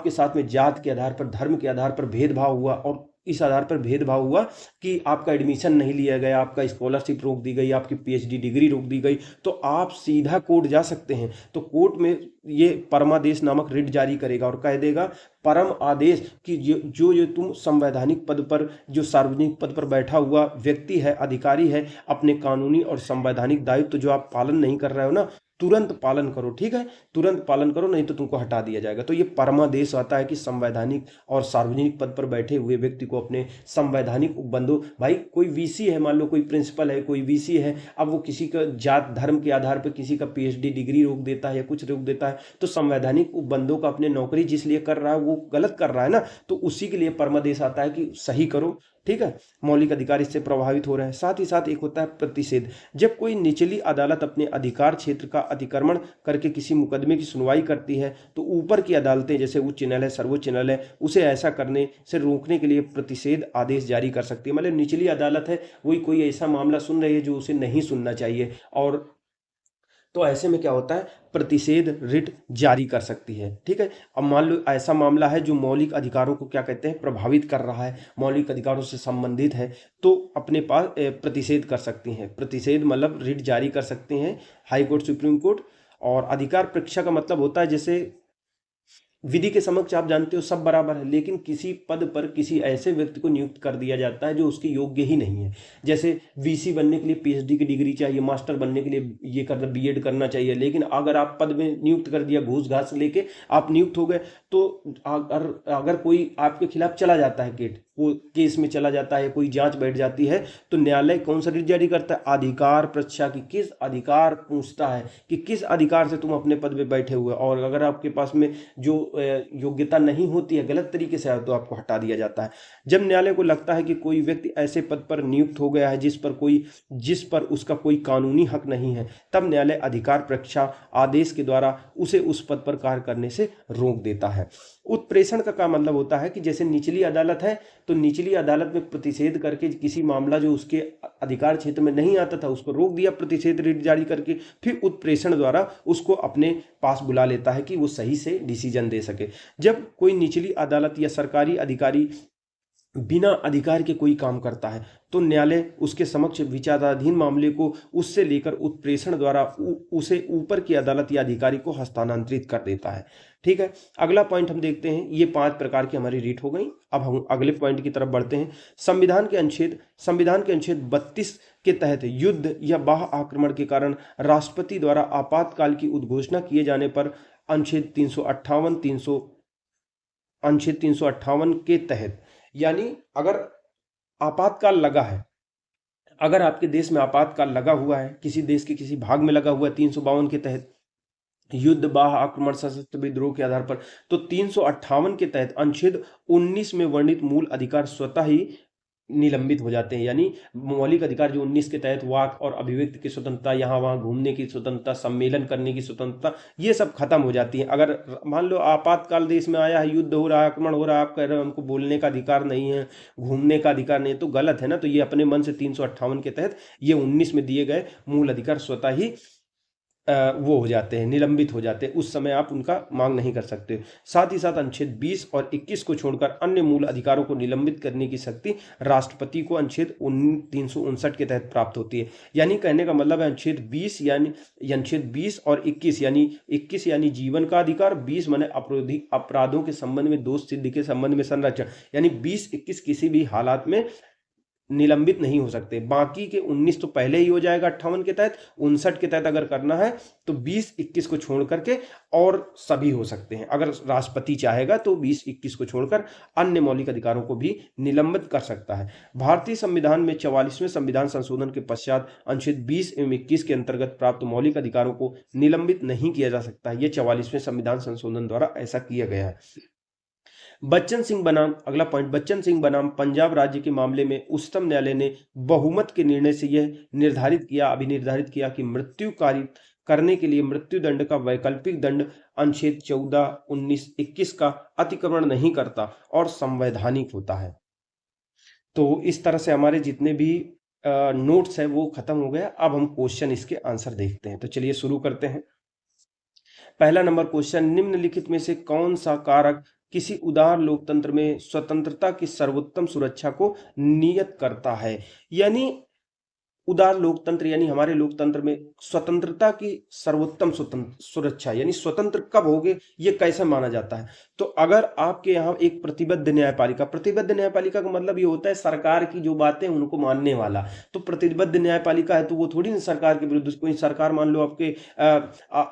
साथ में जात के आधार पर, धर्म के आधार पर भेदभाव हुआ, और इस आधार पर भेदभाव हुआ कि आपका एडमिशन नहीं लिया गया, आपका स्कॉलरशिप रोक दी गई, आपकी पीएचडी डिग्री रोक दी गई, तो आप सीधा कोर्ट जा सकते हैं। तो कोर्ट में ये परमादेश नामक रिट जारी करेगा और कह देगा परम आदेश कि जो तुम संवैधानिक पद पर, जो सार्वजनिक पद पर बैठा हुआ व्यक्ति है, अधिकारी है, अपने कानूनी और संवैधानिक दायित्व जो आप पालन नहीं कर रहे हो ना, तुरंत पालन करो। ठीक है, तुरंत पालन करो, नहीं तो तुमको हटा दिया जाएगा। तो ये परमादेश आता है कि संवैधानिक और सार्वजनिक पद पर बैठे हुए व्यक्ति को अपने संवैधानिक उपबंधों, भाई कोई वीसी है, मान लो कोई प्रिंसिपल है, कोई वीसी है, अब वो किसी का जात धर्म के आधार पर किसी का पीएचडी डिग्री रोक देता है या कुछ रोक देता है, तो संवैधानिक उपबंधों का अपने नौकरी जिस लिए कर रहा है वो गलत कर रहा है ना, तो उसी के लिए परमादेश आता है कि सही करो। ठीक है, मौलिक अधिकार इससे प्रभावित हो रहे हैं। साथ ही साथ एक होता है प्रतिषेध। जब कोई निचली अदालत अपने अधिकार क्षेत्र का अतिक्रमण करके किसी मुकदमे की सुनवाई करती है, तो ऊपर की अदालतें जैसे उच्च न्यायालय, सर्वोच्च न्यायालय उसे ऐसा करने से रोकने के लिए प्रतिषेध आदेश जारी कर सकती है। मतलब निचली अदालत है, वही कोई ऐसा मामला सुन रही है जो उसे नहीं सुनना चाहिए, और तो ऐसे में क्या होता है, प्रतिषेध रिट जारी कर सकती है। ठीक है, अब मान लो ऐसा मामला है जो मौलिक अधिकारों को क्या कहते हैं प्रभावित कर रहा है, मौलिक अधिकारों से संबंधित है, तो अपने पास प्रतिषेध कर सकती हैं। प्रतिषेध मतलब रिट जारी कर सकते हैं हाई कोर्ट, सुप्रीम कोर्ट। और अधिकार परीक्षा का मतलब होता है जैसे विधि के समक्ष आप जानते हो सब बराबर है, लेकिन किसी पद पर किसी ऐसे व्यक्ति को नियुक्त कर दिया जाता है जो उसके योग्य ही नहीं है। जैसे वीसी बनने के लिए पीएचडी की डिग्री चाहिए, मास्टर बनने के लिए ये करना, बीएड करना चाहिए, लेकिन अगर आप पद में नियुक्त कर दिया, घूस घास लेके आप नियुक्त हो गए, तो अगर कोई आपके खिलाफ चला जाता है, वो केस में चला जाता है, कोई जांच बैठ जाती है, तो न्यायालय कौन सा रिट जारी करता है, अधिकार परीक्षा की। किस अधिकार पूछता है कि किस अधिकार से तुम अपने पद पे बैठे हुए, और अगर आपके पास में जो योग्यता नहीं होती है, गलत तरीके से तो आपको हटा दिया जाता है। जब न्यायालय को लगता है कि कोई व्यक्ति ऐसे पद पर नियुक्त हो गया है जिस पर उसका कोई कानूनी हक नहीं है, तब न्यायालय अधिकार परीक्षा आदेश के द्वारा उसे उस पद पर कार्य करने से रोक देता है। उत्प्रेषण का मतलब होता है कि जैसे निचली अदालत है, तो निचली अदालत में प्रतिषेध करके किसी मामला जो उसके अधिकार क्षेत्र में नहीं आता था उसको रोक दिया, प्रतिषेध रिट जारी करके, फिर उत्प्रेषण द्वारा उसको अपने पास बुला लेता है कि वो सही से डिसीजन दे सके। जब कोई निचली अदालत या सरकारी अधिकारी बिना अधिकार के कोई काम करता है, तो न्यायालय उसके समक्ष विचाराधीन मामले को उससे लेकर उत्प्रेषण द्वारा उसे ऊपर की अदालत या अधिकारी को हस्तांतरित कर देता है। ठीक है, अगला पॉइंट हम देखते हैं। ये 5 प्रकार की हमारी रीट हो गई। अब हम अगले पॉइंट की तरफ बढ़ते हैं। संविधान के अनुच्छेद 32 के तहत युद्ध या बाह्य आक्रमण के कारण राष्ट्रपति द्वारा आपातकाल की उद्घोषणा किए जाने पर अनुच्छेद 358 के तहत, यानी अगर आपातकाल लगा है, अगर आपके देश में आपातकाल लगा हुआ है, किसी देश के किसी भाग में लगा हुआ है 352 के तहत, युद्ध, बाह्य आक्रमण, सशस्त्र विद्रोह के आधार पर, तो 358 के तहत अनुच्छेद 19 में वर्णित मूल अधिकार स्वतः ही निलंबित हो जाते हैं। यानी मौलिक अधिकार जो 19 के तहत वाक और अभिव्यक्ति की स्वतंत्रता, यहाँ वहाँ घूमने की स्वतंत्रता, सम्मेलन करने की स्वतंत्रता, ये सब खत्म हो जाती है। अगर मान लो आपातकाल देश में आया है, युद्ध हो रहा है, आक्रमण हो रहा है, आप कह रहे हो हमको बोलने का अधिकार नहीं है, घूमने का अधिकार नहीं है, तो गलत है ना। तो ये अपने मन से 358 के तहत ये 19 में दिए गए मूल अधिकार स्वतः ही वो हो जाते हैं, निलंबित हो जाते हैं। उस समय आप उनका मांग नहीं कर सकते। साथ ही साथ अनुच्छेद 20 और 21 को छोड़कर अन्य मूल अधिकारों को निलंबित करने की शक्ति राष्ट्रपति को अनुच्छेद 359 के तहत प्राप्त होती है। यानी कहने का मतलब है अनुच्छेद 20 यानी अनुच्छेद 20 और 21 यानी 21 यानी जीवन का अधिकार, 20 माने अपराधों के संबंध में, दोष सिद्धि के संबंध में संरक्षण, यानी 20-21 किसी भी हालात में निलंबित नहीं हो सकते। बाकी के 19 तो पहले ही हो जाएगा 58 के तहत। 59 के तहत अगर करना है तो 20-21 को छोड़ करके और सभी हो सकते हैं। अगर राष्ट्रपति चाहेगा तो 20-21 को छोड़कर अन्य मौलिक अधिकारों को भी निलंबित कर सकता है। भारतीय संविधान में 44वें संविधान संशोधन के पश्चात अनुच्छेद 20 एवं 21 के अंतर्गत प्राप्त मौलिक अधिकारों को निलंबित नहीं किया जा सकता है। यह 44वें संविधान संशोधन द्वारा ऐसा किया गया है। बच्चन सिंह बनाम, अगला पॉइंट, बच्चन सिंह बनाम पंजाब राज्य के मामले में उच्चतम न्यायालय ने बहुमत के निर्णय से यह अभिनिर्धारित किया कि मृत्यु कारित करने के लिए मृत्यु दंड का वैकल्पिक दंड अनुच्छेद 14, 19, 21 का अतिक्रमण नहीं करता और संवैधानिक होता है। तो इस तरह से हमारे जितने भी नोट्स है वो खत्म हो गया। अब हम क्वेश्चन इसके आंसर देखते हैं। तो चलिए शुरू करते हैं। पहला नंबर क्वेश्चन, निम्नलिखित में से कौन सा कारक किसी उदार लोकतंत्र में स्वतंत्रता की सर्वोत्तम सुरक्षा को नियत करता है? यानी उदार लोकतंत्र यानी हमारे लोकतंत्र में स्वतंत्रता की सर्वोत्तम सुरक्षा, यानी स्वतंत्र कब होगे ये कैसे माना जाता है? तो अगर आपके यहाँ एक प्रतिबद्ध न्यायपालिका का मतलब ये होता है सरकार की जो बातें उनको मानने वाला। तो प्रतिबद्ध न्यायपालिका है तो वो थोड़ी ना सरकार के विरुद्ध, कोई सरकार मान लो आपके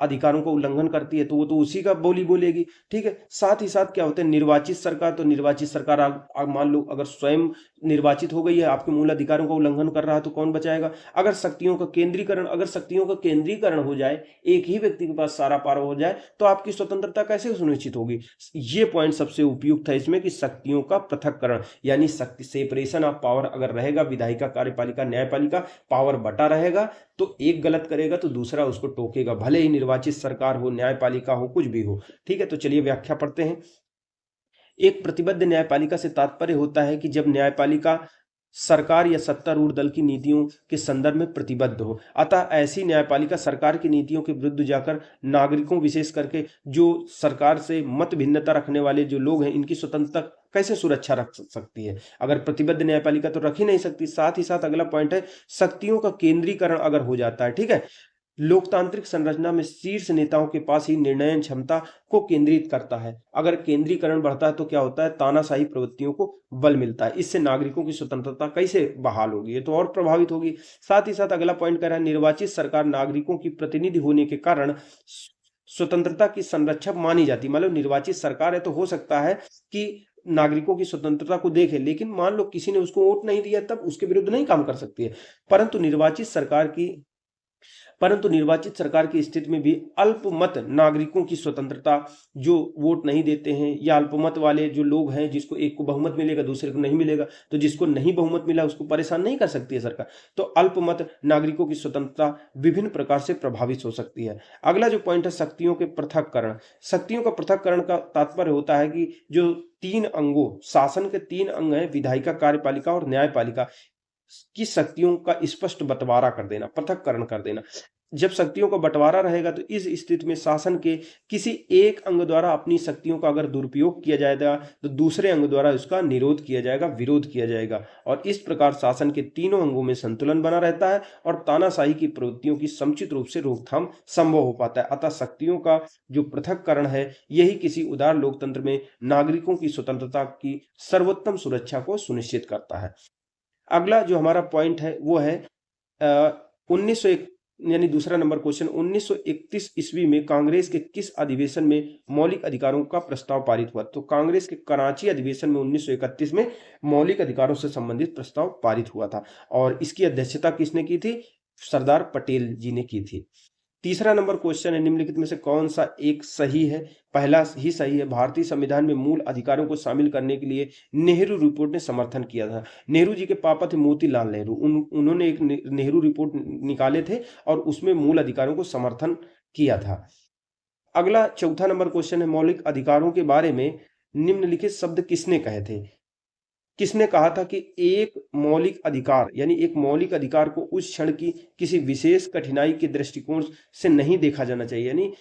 अधिकारों का उल्लंघन करती है तो वो तो उसी का बोली बोलेगी। ठीक है। साथ ही साथ क्या होता है निर्वाचित सरकार, तो निर्वाचित सरकार मान लो अगर स्वयं निर्वाचित हो गई है, आपके मूल अधिकारों का उल्लंघन कर रहा है तो कौन बचाएगा? अगर शक्तियों का केंद्रीकरण हो जाए, एक ही व्यक्ति के पास सारा पावर हो जाए तो आपकी स्वतंत्रता कैसे सुनिश्चित होगी? ये पॉइंट सबसे उपयुक्त है इसमें कि शक्तियों का पृथक्करण, यानी शक्ति सेपरेशन ऑफ पावर अगर रहेगा, विधायिका, कार्यपालिका, न्यायपालिका, पावर बटा रहेगा तो एक गलत करेगा तो दूसरा उसको टोकेगा, भले ही निर्वाचित सरकार हो, न्यायपालिका हो, कुछ भी हो। ठीक है। तो चलिए व्याख्या पढ़ते हैं। एक प्रतिबद्ध न्यायपालिका से तात्पर्य होता है कि जब न्यायपालिका सरकार या सत्तारूढ़ दल की नीतियों के संदर्भ में प्रतिबद्ध हो। अतः ऐसी न्यायपालिका सरकार की नीतियों के विरुद्ध जाकर नागरिकों, विशेष करके जो सरकार से मत भिन्नता रखने वाले जो लोग हैं, इनकी स्वतंत्रता कैसे सुरक्षा रख सकती है? अगर प्रतिबद्ध न्यायपालिका तो रख ही नहीं सकती। साथ ही साथ अगला पॉइंट है, शक्तियों का केंद्रीकरण अगर हो जाता है, ठीक है, लोकतांत्रिक संरचना में शीर्ष नेताओं के पास ही निर्णय क्षमता को केंद्रित करता है। अगर केंद्रीकरण बढ़ता है तो क्या होता है? तानाशाही प्रवृत्तियों को बल मिलता है। इससे नागरिकों की स्वतंत्रता कैसे बहाल होगी? ये तो और प्रभावित होगी। साथ ही साथ अगला पॉइंट कह रहा है, निर्वाचित सरकार नागरिकों की प्रतिनिधि होने के कारण स्वतंत्रता की संरक्षक मानी जाती। मतलब निर्वाचित सरकार है तो हो सकता है कि नागरिकों की स्वतंत्रता को देखे, लेकिन मान लो किसी ने उसको वोट नहीं दिया तब उसके विरुद्ध नहीं काम कर सकती है। परंतु निर्वाचित सरकार की स्थिति में भी अल्पमत नागरिकों की स्वतंत्रता, जो वोट नहीं देते हैं या अल्पमत वाले जो लोग हैं, जिसको एक को बहुमत मिलेगा दूसरे को नहीं मिलेगा, तो जिसको नहीं बहुमत मिला उसको परेशान नहीं कर सकती है सरकार। तो अल्पमत नागरिकों की स्वतंत्रता विभिन्न प्रकार से प्रभावित हो सकती है। अगला जो पॉइंट है, शक्तियों के पृथक्करण। शक्तियों का पृथक्करण का तात्पर्य होता है कि जो तीन अंगों, शासन के तीन अंग हैं, विधायिका, कार्यपालिका और न्यायपालिका की शक्तियों का स्पष्ट बंटवारा कर देना, पृथक्करण कर देना। जब शक्तियों का बंटवारा रहेगा तो इस स्थिति में शासन के किसी एक अंग द्वारा अपनी शक्तियों का अगर दुरुपयोग किया जाएगा तो दूसरे अंग द्वारा उसका निरोध किया जाएगा, विरोध किया जाएगा, और इस प्रकार शासन के तीनों अंगों में संतुलन बना रहता है और तानाशाही की प्रवृत्तियों की समुचित रूप से रोकथाम संभव हो पाता है। अतः शक्तियों का जो पृथक्करण है, यही किसी उदार लोकतंत्र में नागरिकों की स्वतंत्रता की सर्वोत्तम सुरक्षा को सुनिश्चित करता है। अगला जो हमारा पॉइंट है वो है 1901, यानी दूसरा नंबर क्वेश्चन, 1931 ईस्वी में कांग्रेस के किस अधिवेशन में मौलिक अधिकारों का प्रस्ताव पारित हुआ? तो कांग्रेस के कराची अधिवेशन में 1931 में मौलिक अधिकारों से संबंधित प्रस्ताव पारित हुआ था, और इसकी अध्यक्षता किसने की थी? सरदार पटेल जी ने की थी। तीसरा नंबर क्वेश्चन है, निम्नलिखित में से कौन सा एक सही है? पहला ही सही है। भारतीय संविधान में मूल अधिकारों को शामिल करने के लिए नेहरू रिपोर्ट ने समर्थन किया था। नेहरू जी के पापा थे मोतीलाल नेहरू, उन्होंने एक नेहरू रिपोर्ट निकाले थे और उसमें मूल अधिकारों को समर्थन किया था। अगला चौथा नंबर क्वेश्चन है, मौलिक अधिकारों के बारे में निम्नलिखित शब्द किसने कहे थे? किसने कहा था कि एक मौलिक अधिकार, यानी एक मौलिक अधिकार को उस क्षण की किसी विशेष कठिनाई के दृष्टिकोण से नहीं देखा जाना चाहिए, यानी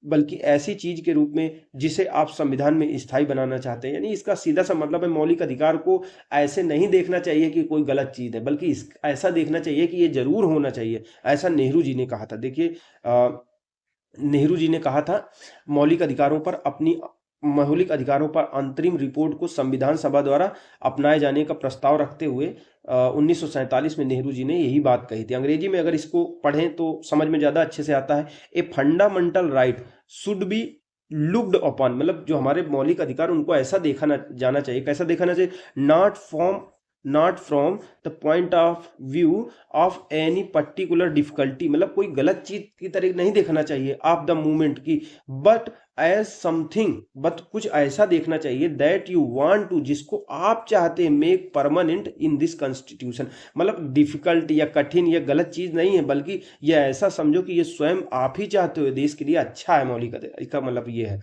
बल्कि ऐसी चीज के रूप में जिसे आप संविधान में स्थायी बनाना चाहते हैं। यानी इसका सीधा सा मतलब है, मौलिक अधिकार को ऐसे नहीं देखना चाहिए कि कोई गलत चीज है, बल्कि ऐसा देखना चाहिए कि ये जरूर होना चाहिए। ऐसा नेहरू जी ने कहा था। देखिए, नेहरू जी ने कहा था मौलिक अधिकारों पर अंतरिम रिपोर्ट को संविधान सभा द्वारा अपनाए जाने का प्रस्ताव रखते हुए 1947 में नेहरू जी ने यही बात कही थी। अंग्रेजी में अगर इसको पढ़ें तो समझ में ज्यादा अच्छे से आता है। A fundamental right should be looked upon, मतलब जो हमारे मौलिक अधिकार उनको ऐसा देखा जाना चाहिए। कैसा देखना चाहिए? Not from the point of view of any particular difficulty, मतलब कोई गलत चीज की तरह नहीं देखना चाहिए ऑफ द मूवमेंट की, बट एज समथिंग, बट कुछ ऐसा देखना चाहिए दैट यू वांट टू, जिसको आप चाहते हैं, make permanent in this constitution. मतलब डिफिकल्ट या कठिन या गलत चीज नहीं है, बल्कि यह ऐसा समझो कि ये स्वयं आप ही चाहते हो, देश के लिए अच्छा है। मौलिक अधिकार का मतलब ये है।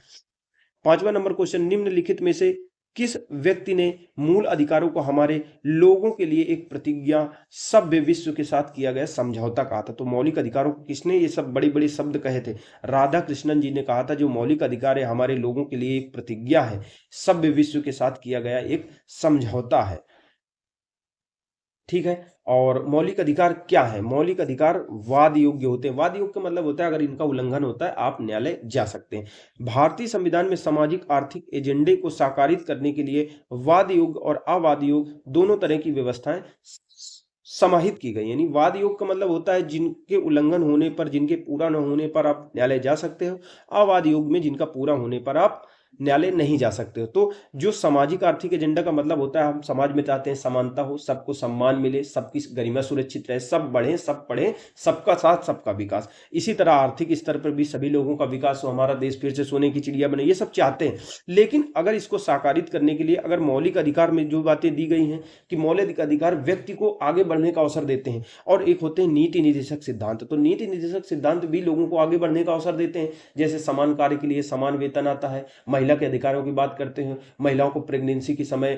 पांचवा नंबर क्वेश्चन, निम्नलिखित में से किस व्यक्ति ने मूल अधिकारों को हमारे लोगों के लिए एक प्रतिज्ञा सभ्य विश्व के साथ किया गया समझौता कहा था? तो मौलिक अधिकारों को किसने ये सब बड़े बड़े शब्द कहे थे? राधा कृष्णन जी ने कहा था, जो मौलिक अधिकार है हमारे लोगों के लिए एक प्रतिज्ञा है, सभ्य विश्व के साथ किया गया एक समझौता है। ठीक है। और मौलिक अधिकार क्या है? मौलिक अधिकार वाद योग्य होते हैं। वाद योग्य का मतलब होता है अगर इनका उल्लंघन होता है आप न्यायालय जा सकते हैं। भारतीय संविधान में सामाजिक आर्थिक एजेंडे को साकारित करने के लिए वाद योग्य और अवाद योग्य दोनों तरह की व्यवस्थाएं समाहित की गई। यानी वाद योग का मतलब होता है जिनके उल्लंघन होने पर, जिनके पूरा न होने पर आप न्यायालय जा सकते हो। अवाद योग में जिनका पूरा होने पर आप न्यायालय नहीं जा सकते हो। तो जो सामाजिक आर्थिक एजेंडा का मतलब होता है, हम समाज में चाहते हैं समानता हो, सबको सम्मान मिले, सबकी गरिमा सुरक्षित रहे, सब बढ़े, सब पढ़े, सबका साथ सबका विकास। इसी तरह आर्थिक स्तर पर भी सभी लोगों का विकास हो, हमारा देश फिर से सोने की चिड़िया बने, ये सब चाहते हैं। लेकिन अगर इसको साकारित करने के लिए अगर मौलिक अधिकार में जो बातें दी गई हैं कि मौलिक अधिकार व्यक्ति को आगे बढ़ने का अवसर देते हैं, और एक होते हैं नीति निर्देशक सिद्धांत। तो नीति निर्देशक सिद्धांत भी लोगों को आगे बढ़ने का अवसर देते हैं। जैसे समान कार्य के लिए समान वेतन आता है, महिला के अधिकारों की बात करते हैं, महिलाओं को प्रेगनेंसी के समय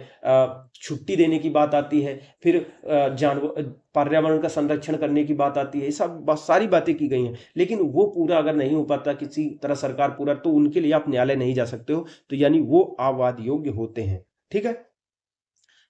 छुट्टी देने की बात आती है, फिर जानवर पर्यावरण का संरक्षण करने की बात आती है। ये सब सारी बातें की गई हैं, लेकिन वो पूरा अगर नहीं हो पाता किसी तरह सरकार पूरा, तो उनके लिए आप न्यायालय नहीं जा सकते हो। तो यानी वो अवाद योग्य होते हैं। ठीक है।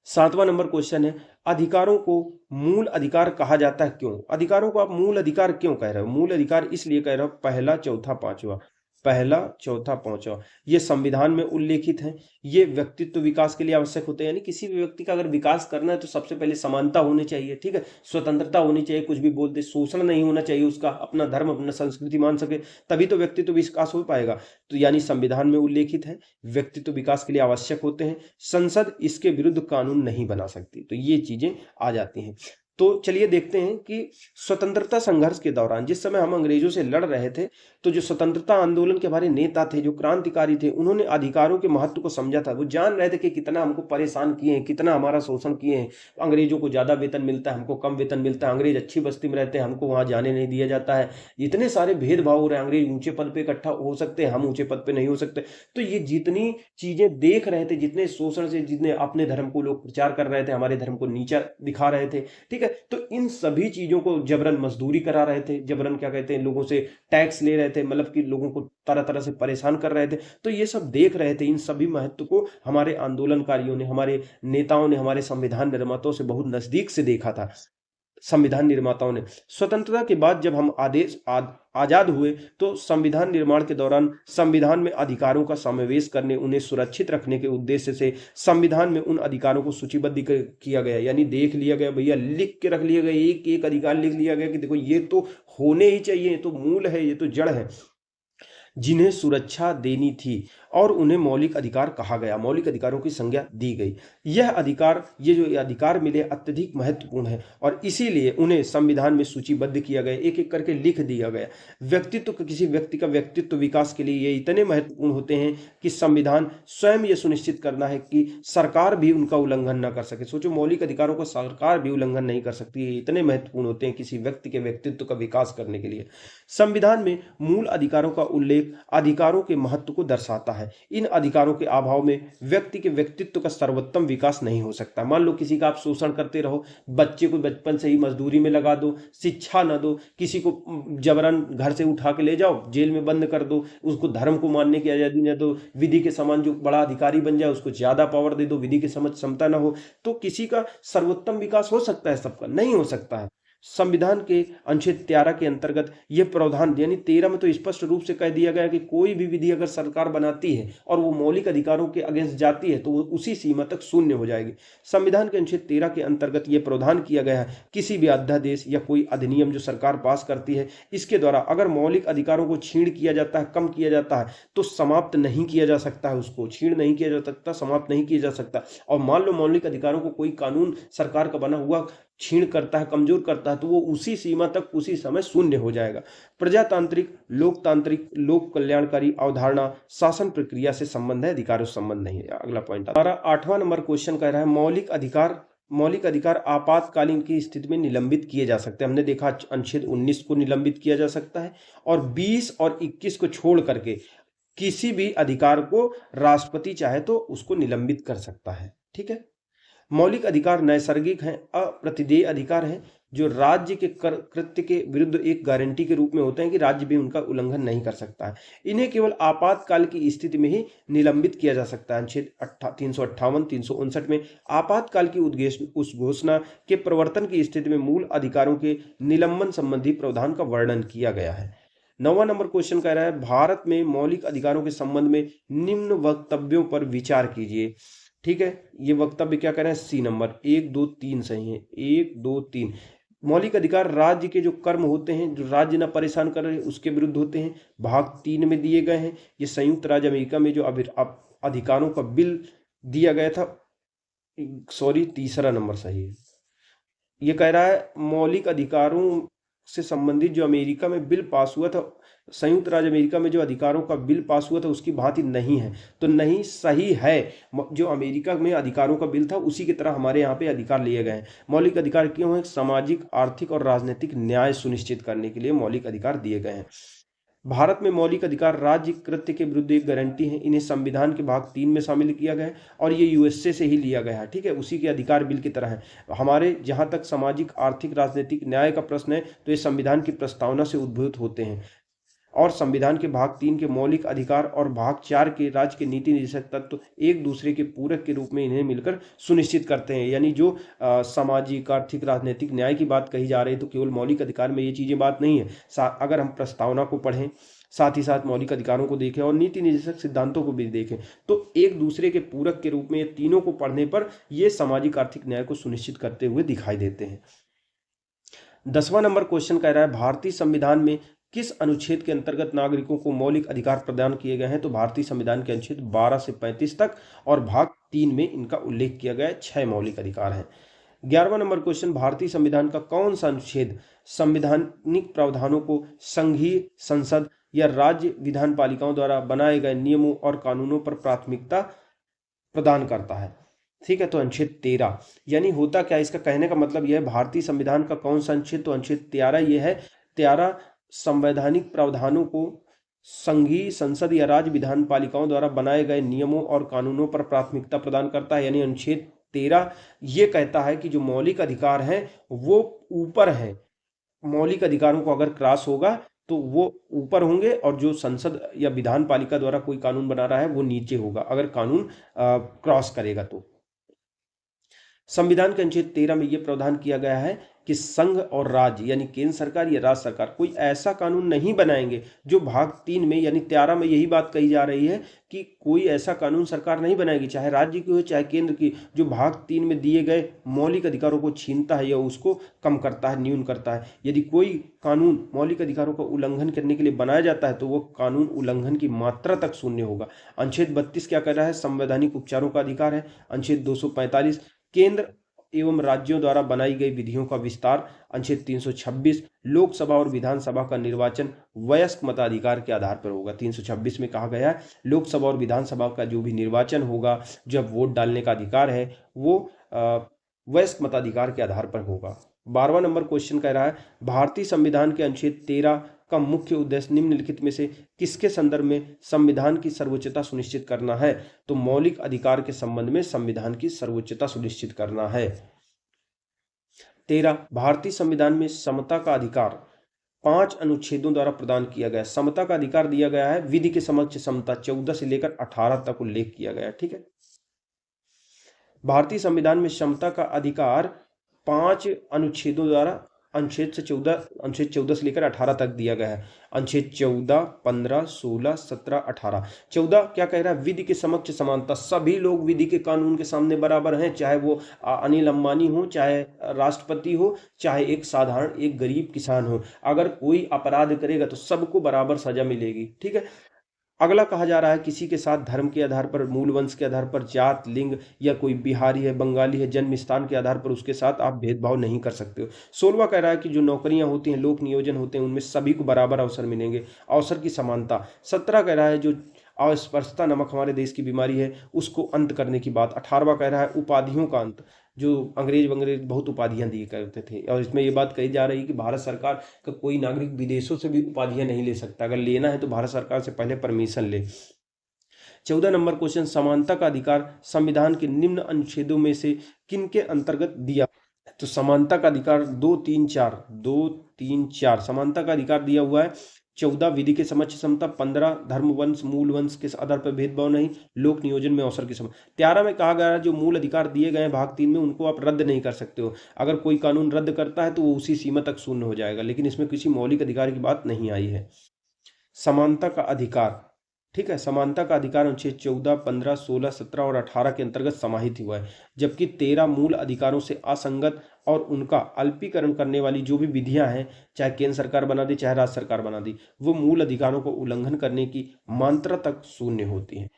सातवां नंबर क्वेश्चन है, अधिकारों को मूल अधिकार कहा जाता है क्यों? अधिकारों को आप मूल अधिकार क्यों कह रहे हो? मूल अधिकार इसलिए कह रहे हो, पहला चौथा पांचवा, पहला चौथा पांचवा ये संविधान में उल्लेखित है। ये व्यक्तित्व विकास के लिए आवश्यक होते हैं। यानी किसी भी व्यक्ति का अगर विकास करना है तो सबसे पहले समानता होनी चाहिए। ठीक है, स्वतंत्रता होनी चाहिए, कुछ भी बोल दे, शोषण नहीं होना चाहिए उसका, अपना धर्म अपना संस्कृति मान सके, तभी तो व्यक्तित्व विकास हो पाएगा। तो यानी संविधान में उल्लेखित है, व्यक्तित्व विकास के लिए आवश्यक होते हैं। संसद इसके विरुद्ध कानून नहीं बना सकती। तो ये चीजें आ जाती हैं। तो चलिए देखते हैं कि स्वतंत्रता संघर्ष के दौरान जिस समय हम अंग्रेजों से लड़ रहे थे, तो जो स्वतंत्रता आंदोलन के हमारे नेता थे, जो क्रांतिकारी थे, उन्होंने अधिकारों के महत्व को समझा था। वो जान रहे थे कि कितना हमको परेशान किए हैं, कितना हमारा शोषण किए हैं। अंग्रेजों को ज्यादा वेतन मिलता है, हमको कम वेतन मिलता है। अंग्रेज अच्छी बस्ती में रहते हैं, हमको वहां जाने नहीं दिया जाता है। इतने सारे भेदभाव हो रहे हैं, अंग्रेज ऊंचे पद पे इकट्ठा हो सकते हैं, हम ऊंचे पद पे नहीं हो सकते। तो ये जितनी चीजें देख रहे थे, जितने शोषण से, जितने अपने धर्म को लोग प्रचार कर रहे थे, हमारे धर्म को नीचा दिखा रहे थे। ठीक है, तो इन सभी चीजों को जबरन मजदूरी करा रहे थे, जबरन क्या कहते हैं, लोगों से टैक्स ले रहे थे, मतलब कि लोगों को तरह तरह से परेशान कर रहे थे। तो ये सब देख रहे थे। इन सभी महत्व को हमारे आंदोलनकारियों ने, हमारे नेताओं ने, हमारे संविधान निर्माताओं से बहुत नजदीक से देखा था। संविधान निर्माताओं ने स्वतंत्रता के बाद जब हम आजाद हुए, तो संविधान निर्माण के दौरान संविधान में अधिकारों का समावेश करने, उन्हें सुरक्षित रखने के उद्देश्य से संविधान में उन अधिकारों को सूचीबद्ध किया गया। यानी देख लिया गया, भैया लिख के रख लिया गया, एक एक अधिकार लिख लिया गया कि देखो ये तो होने ही चाहिए, ये तो मूल है, ये तो जड़ है। जिन्हें सुरक्षा देनी थी और उन्हें मौलिक अधिकार कहा गया, मौलिक अधिकारों की संज्ञा दी गई। यह अधिकार, ये जो अधिकार मिले अत्यधिक महत्वपूर्ण है और इसीलिए उन्हें संविधान में सूचीबद्ध किया गया, एक एक करके लिख दिया गया। व्यक्तित्व, किसी व्यक्ति का व्यक्तित्व विकास के लिए ये इतने महत्वपूर्ण होते हैं कि संविधान स्वयं ये सुनिश्चित करना है कि सरकार भी उनका उल्लंघन न कर सके। सोचो, मौलिक अधिकारों को सरकार भी उल्लंघन नहीं कर सकती, ये इतने महत्वपूर्ण होते हैं किसी व्यक्ति के व्यक्तित्व का विकास करने के लिए। संविधान में मूल अधिकारों का उल्लेख अधिकारों के महत्व को दर्शाता है। इन अधिकारों के अभाव में व्यक्ति के व्यक्तित्व का सर्वोत्तम विकास नहीं हो सकता। मान लो किसी का आप शोषण करते रहो, बच्चे को बचपन से ही मजदूरी में लगा दो, शिक्षा न दो, किसी को जबरन घर से उठा के ले जाओ, जेल में बंद कर दो, उसको धर्म को मानने की आजादी न दो, विधि के समान जो बड़ा अधिकारी बन जाए उसको ज्यादा पावर दे दो, विधि की समझ क्षमता न हो, तो किसी का सर्वोत्तम विकास हो सकता है? सबका नहीं हो सकता है। संविधान के अनुच्छेद 13 के अंतर्गत यह प्रावधान, यानी 13 में तो स्पष्ट रूप से कह दिया गया कि कोई भी विधि अगर सरकार बनाती है और वो मौलिक अधिकारों के अगेंस्ट जाती है तो वो उसी सीमा तक शून्य हो जाएगी। संविधान के अनुच्छेद 13 के अंतर्गत यह प्रावधान किया गया है, किसी भी अध्यादेश या कोई अधिनियम जो सरकार पास करती है, इसके द्वारा अगर मौलिक अधिकारों को छीण किया जाता है, कम किया जाता है, तो समाप्त नहीं किया जा सकता है, उसको छीण नहीं किया जा सकता, समाप्त नहीं किया जा सकता। और मान लो मौलिक अधिकारों को कोई कानून सरकार का बना हुआ छीण करता है, कमजोर करता है, तो वो उसी सीमा तक उसी समय शून्य हो जाएगा। प्रजातांत्रिक, लोकतांत्रिक, लोक कल्याणकारी अवधारणा शासन प्रक्रिया से संबंध है, अधिकारों से संबंध नहीं है। अगला पॉइंट हमारा 8वां नंबर क्वेश्चन कह रहा है मौलिक अधिकार आपातकालीन की स्थिति में निलंबित किए जा सकते हैं। हमने देखा अनुच्छेद 19 को निलंबित किया जा सकता है और 20 और 21 को छोड़ करके किसी भी अधिकार को राष्ट्रपति चाहे तो उसको निलंबित कर सकता है। ठीक है। मौलिक अधिकार नैसर्गिक हैं, अप्रतिदेय अधिकार हैं, जो राज्य के कृत्य के विरुद्ध एक गारंटी के रूप में होते हैं कि राज्य भी उनका उल्लंघन नहीं कर सकता है। इन्हें केवल आपातकाल की स्थिति में ही निलंबित किया जा सकता है। अनुच्छेद 358, 359 में आपातकाल की उस घोषणा के प्रवर्तन की स्थिति में मूल अधिकारों के निलंबन संबंधी प्रावधान का वर्णन किया गया है। 9वां नंबर क्वेश्चन कह रहा है भारत में मौलिक अधिकारों के संबंध में निम्न वक्तव्यों पर विचार कीजिए। ठीक है, ये वक्तव्य क्या कह रहे हैं? सी नंबर 1, 2, 3 सही है। 1, 2, 3 मौलिक अधिकार राज्य के जो कर्म होते हैं, जो राज्य ना परेशान कर रहे हैं, उसके विरुद्ध होते हैं। भाग 3 में दिए गए हैं। ये संयुक्त राज्य अमेरिका में जो अधिकारों का बिल दिया गया था, सॉरी, तीसरा नंबर सही है। ये कह रहा है मौलिक अधिकारों से संबंधित जो अमेरिका में बिल पास हुआ था, संयुक्त राज्य अमेरिका में जो अधिकारों का बिल पास हुआ था उसकी भांति नहीं है, तो नहीं सही है। जो अमेरिका में अधिकारों का बिल था उसी की तरह हमारे यहाँ पे अधिकार लिए गए हैं। मौलिक अधिकार क्यों है? सामाजिक, आर्थिक और राजनीतिक न्याय सुनिश्चित करने के लिए मौलिक अधिकार दिए गए हैं। भारत में मौलिक अधिकार राज्य कृत्य के विरुद्ध एक गारंटी है। इन्हें संविधान के भाग 3 में शामिल किया गया है और ये यूएसए से ही लिया गया है। ठीक है, उसी के अधिकार बिल की तरह है। हमारे जहाँ तक सामाजिक, आर्थिक, राजनीतिक न्याय का प्रश्न है तो ये संविधान की प्रस्तावना से उद्भूत होते हैं और संविधान के भाग 3 के मौलिक अधिकार और भाग 4 के राज्य के नीति निर्देशक तत्व एक दूसरे के पूरक के रूप में इन्हें मिलकर सुनिश्चित करते हैं। यानी जो सामाजिक, आर्थिक, राजनीतिक न्याय की बात कही जा रही है तो केवल मौलिक अधिकार में ये चीज़ें बात नहीं है। अगर हम प्रस्तावना को पढ़ें, साथ ही साथ मौलिक अधिकारों को देखें और नीति निर्देशक सिद्धांतों को भी देखें तो एक दूसरे के पूरक के रूप में ये तीनों को पढ़ने पर ये सामाजिक, आर्थिक न्याय को सुनिश्चित करते हुए दिखाई देते हैं। 10वां नंबर क्वेश्चन कह रहा है भारतीय संविधान में किस अनुच्छेद के अंतर्गत नागरिकों को मौलिक अधिकार प्रदान किए गए हैं? तो भारतीय संविधान के अनुच्छेद 12 से 35 तक और भाग 3 में इनका उल्लेख किया गया है। 6 मौलिक अधिकार हैं। 11वां नंबर क्वेश्चन, भारतीय संविधान का कौन सा अनुच्छेद संवैधानिक प्रावधानों को संघीय संसद या राज्य विधान पालिकाओं द्वारा बनाए गए नियमों और कानूनों पर प्राथमिकता प्रदान करता है? ठीक है, तो अनुच्छेद 13। यानी होता क्या, इसका कहने का मतलब यह है भारतीय संविधान का कौन सा अनुच्छेद? तो अनुच्छेद 13 ये है। 13 संवैधानिक प्रावधानों को संघीय संसद या राज्य विधान पालिकाओं द्वारा बनाए गए नियमों और कानूनों पर प्राथमिकता प्रदान करता है। यानी अनुच्छेद 13 ये कहता है कि जो मौलिक अधिकार हैं वो ऊपर है। मौलिक अधिकारों को अगर क्रॉस होगा तो वो ऊपर होंगे और जो संसद या विधान पालिका द्वारा कोई कानून बना रहा है वो नीचे होगा, अगर कानून क्रॉस करेगा तो। संविधान के अनुच्छेद 13 में यह प्रावधान किया गया है कि संघ और राज्य यानी केंद्र सरकार या राज्य सरकार कोई ऐसा कानून नहीं बनाएंगे जो भाग 3 में यानी 13 में यही बात कही जा रही है कि कोई ऐसा कानून सरकार नहीं बनाएगी, चाहे राज्य की हो चाहे केंद्र की, जो भाग 3 में दिए गए मौलिक अधिकारों को छीनता है या उसको कम करता है, न्यून करता है। यदि कोई कानून मौलिक अधिकारों का उल्लंघन करने के लिए बनाया जाता है तो वो कानून उल्लंघन की मात्रा तक शून्य होगा। अनुच्छेद 32 क्या कर रहा है? संवैधानिक उपचारों का अधिकार है। अनुच्छेद 245 केंद्र एवं राज्यों द्वारा बनाई गई विधियों का विस्तार। अनुच्छेद 326 लोकसभा और विधानसभा का निर्वाचन वयस्क मताधिकार के आधार पर होगा। 326 में कहा गया है लोकसभा और विधानसभा का जो भी निर्वाचन होगा, जब वोट डालने का अधिकार है, वो वयस्क मताधिकार के आधार पर होगा। 12वां नंबर क्वेश्चन कह रहा है भारतीय संविधान के अनुच्छेद 13 का मुख्य उद्देश्य निम्नलिखित में से किसके संदर्भ में संविधान की सर्वोच्चता सुनिश्चित करना है? तो मौलिक अधिकार के संबंध में संविधान की सर्वोच्चता सुनिश्चित करना है। 13 भारतीय संविधान में समता का अधिकार 5 अनुच्छेदों द्वारा प्रदान किया गया। समता का अधिकार दिया गया है विधि के समक्ष समता 14 से लेकर 18 तक उल्लेख किया गया है। ठीक है, भारतीय संविधान में समता का अधिकार 5 अनुच्छेदों द्वारा अनुच्छेद 14 से लेकर 18 तक दिया गया है। अनुच्छेद 14, 15, 16, 17, 18। 14 क्या कह रहा है? विधि के समक्ष समानता, सभी लोग विधि के कानून के सामने बराबर हैं, चाहे वो अनिल अंबानी हो, चाहे राष्ट्रपति हो, चाहे एक साधारण एक गरीब किसान हो। अगर कोई अपराध करेगा तो सबको बराबर सजा मिलेगी। ठीक है। अगला कहा जा रहा है किसी के साथ धर्म के आधार पर, मूल वंश के आधार पर, जात, लिंग या कोई बिहारी है, बंगाली है, जन्म स्थान के आधार पर उसके साथ आप भेदभाव नहीं कर सकते हो। 16वां कह रहा है कि जो नौकरियां होती हैं, लोक नियोजन होते हैं, उनमें सभी को बराबर अवसर मिलेंगे, अवसर की समानता। 17 कह रहा है जो अस्पृश्यता नामक हमारे देश की बीमारी है उसको अंत करने की बात। 18वां कह रहा है उपाधियों का अंत, जो अंग्रेज बहुत उपाधियां दिए करते थे, और इसमें ये बात कही जा रही है कि भारत सरकार का कोई नागरिक विदेशों से भी उपाधियां नहीं ले सकता, अगर लेना है तो भारत सरकार से पहले परमिशन ले। 14 नंबर क्वेश्चन समानता का अधिकार संविधान के निम्न अनुच्छेदों में से किन के अंतर्गत दिया? तो समानता का अधिकार 2, 3, 4 समानता का अधिकार दिया हुआ है। 14 विधि के समक्ष समता, 15 धर्म वंश मूल वंश के आधार पर भेदभाव नहीं, लोक नियोजन में अवसर की समान। 13 में कहा गया है जो मूल अधिकार दिए गए हैं भाग 3 में उनको आप रद्द नहीं कर सकते हो। अगर कोई कानून रद्द करता है तो वो उसी सीमा तक शून्य हो जाएगा, लेकिन इसमें किसी मौलिक अधिकार की बात नहीं आई है। समानता का अधिकार, ठीक है, समानता का अधिकार अनुच्छेद 14, 15, 16, 17 और 18 के अंतर्गत समाहित हुआ है, जबकि 13 मूल अधिकारों से असंगत और उनका अल्पीकरण करने वाली जो भी विधियां हैं, चाहे केंद्र सरकार बना दी चाहे राज्य सरकार बना दी, वो मूल अधिकारों को उल्लंघन करने की मात्रा तक शून्य होती हैं।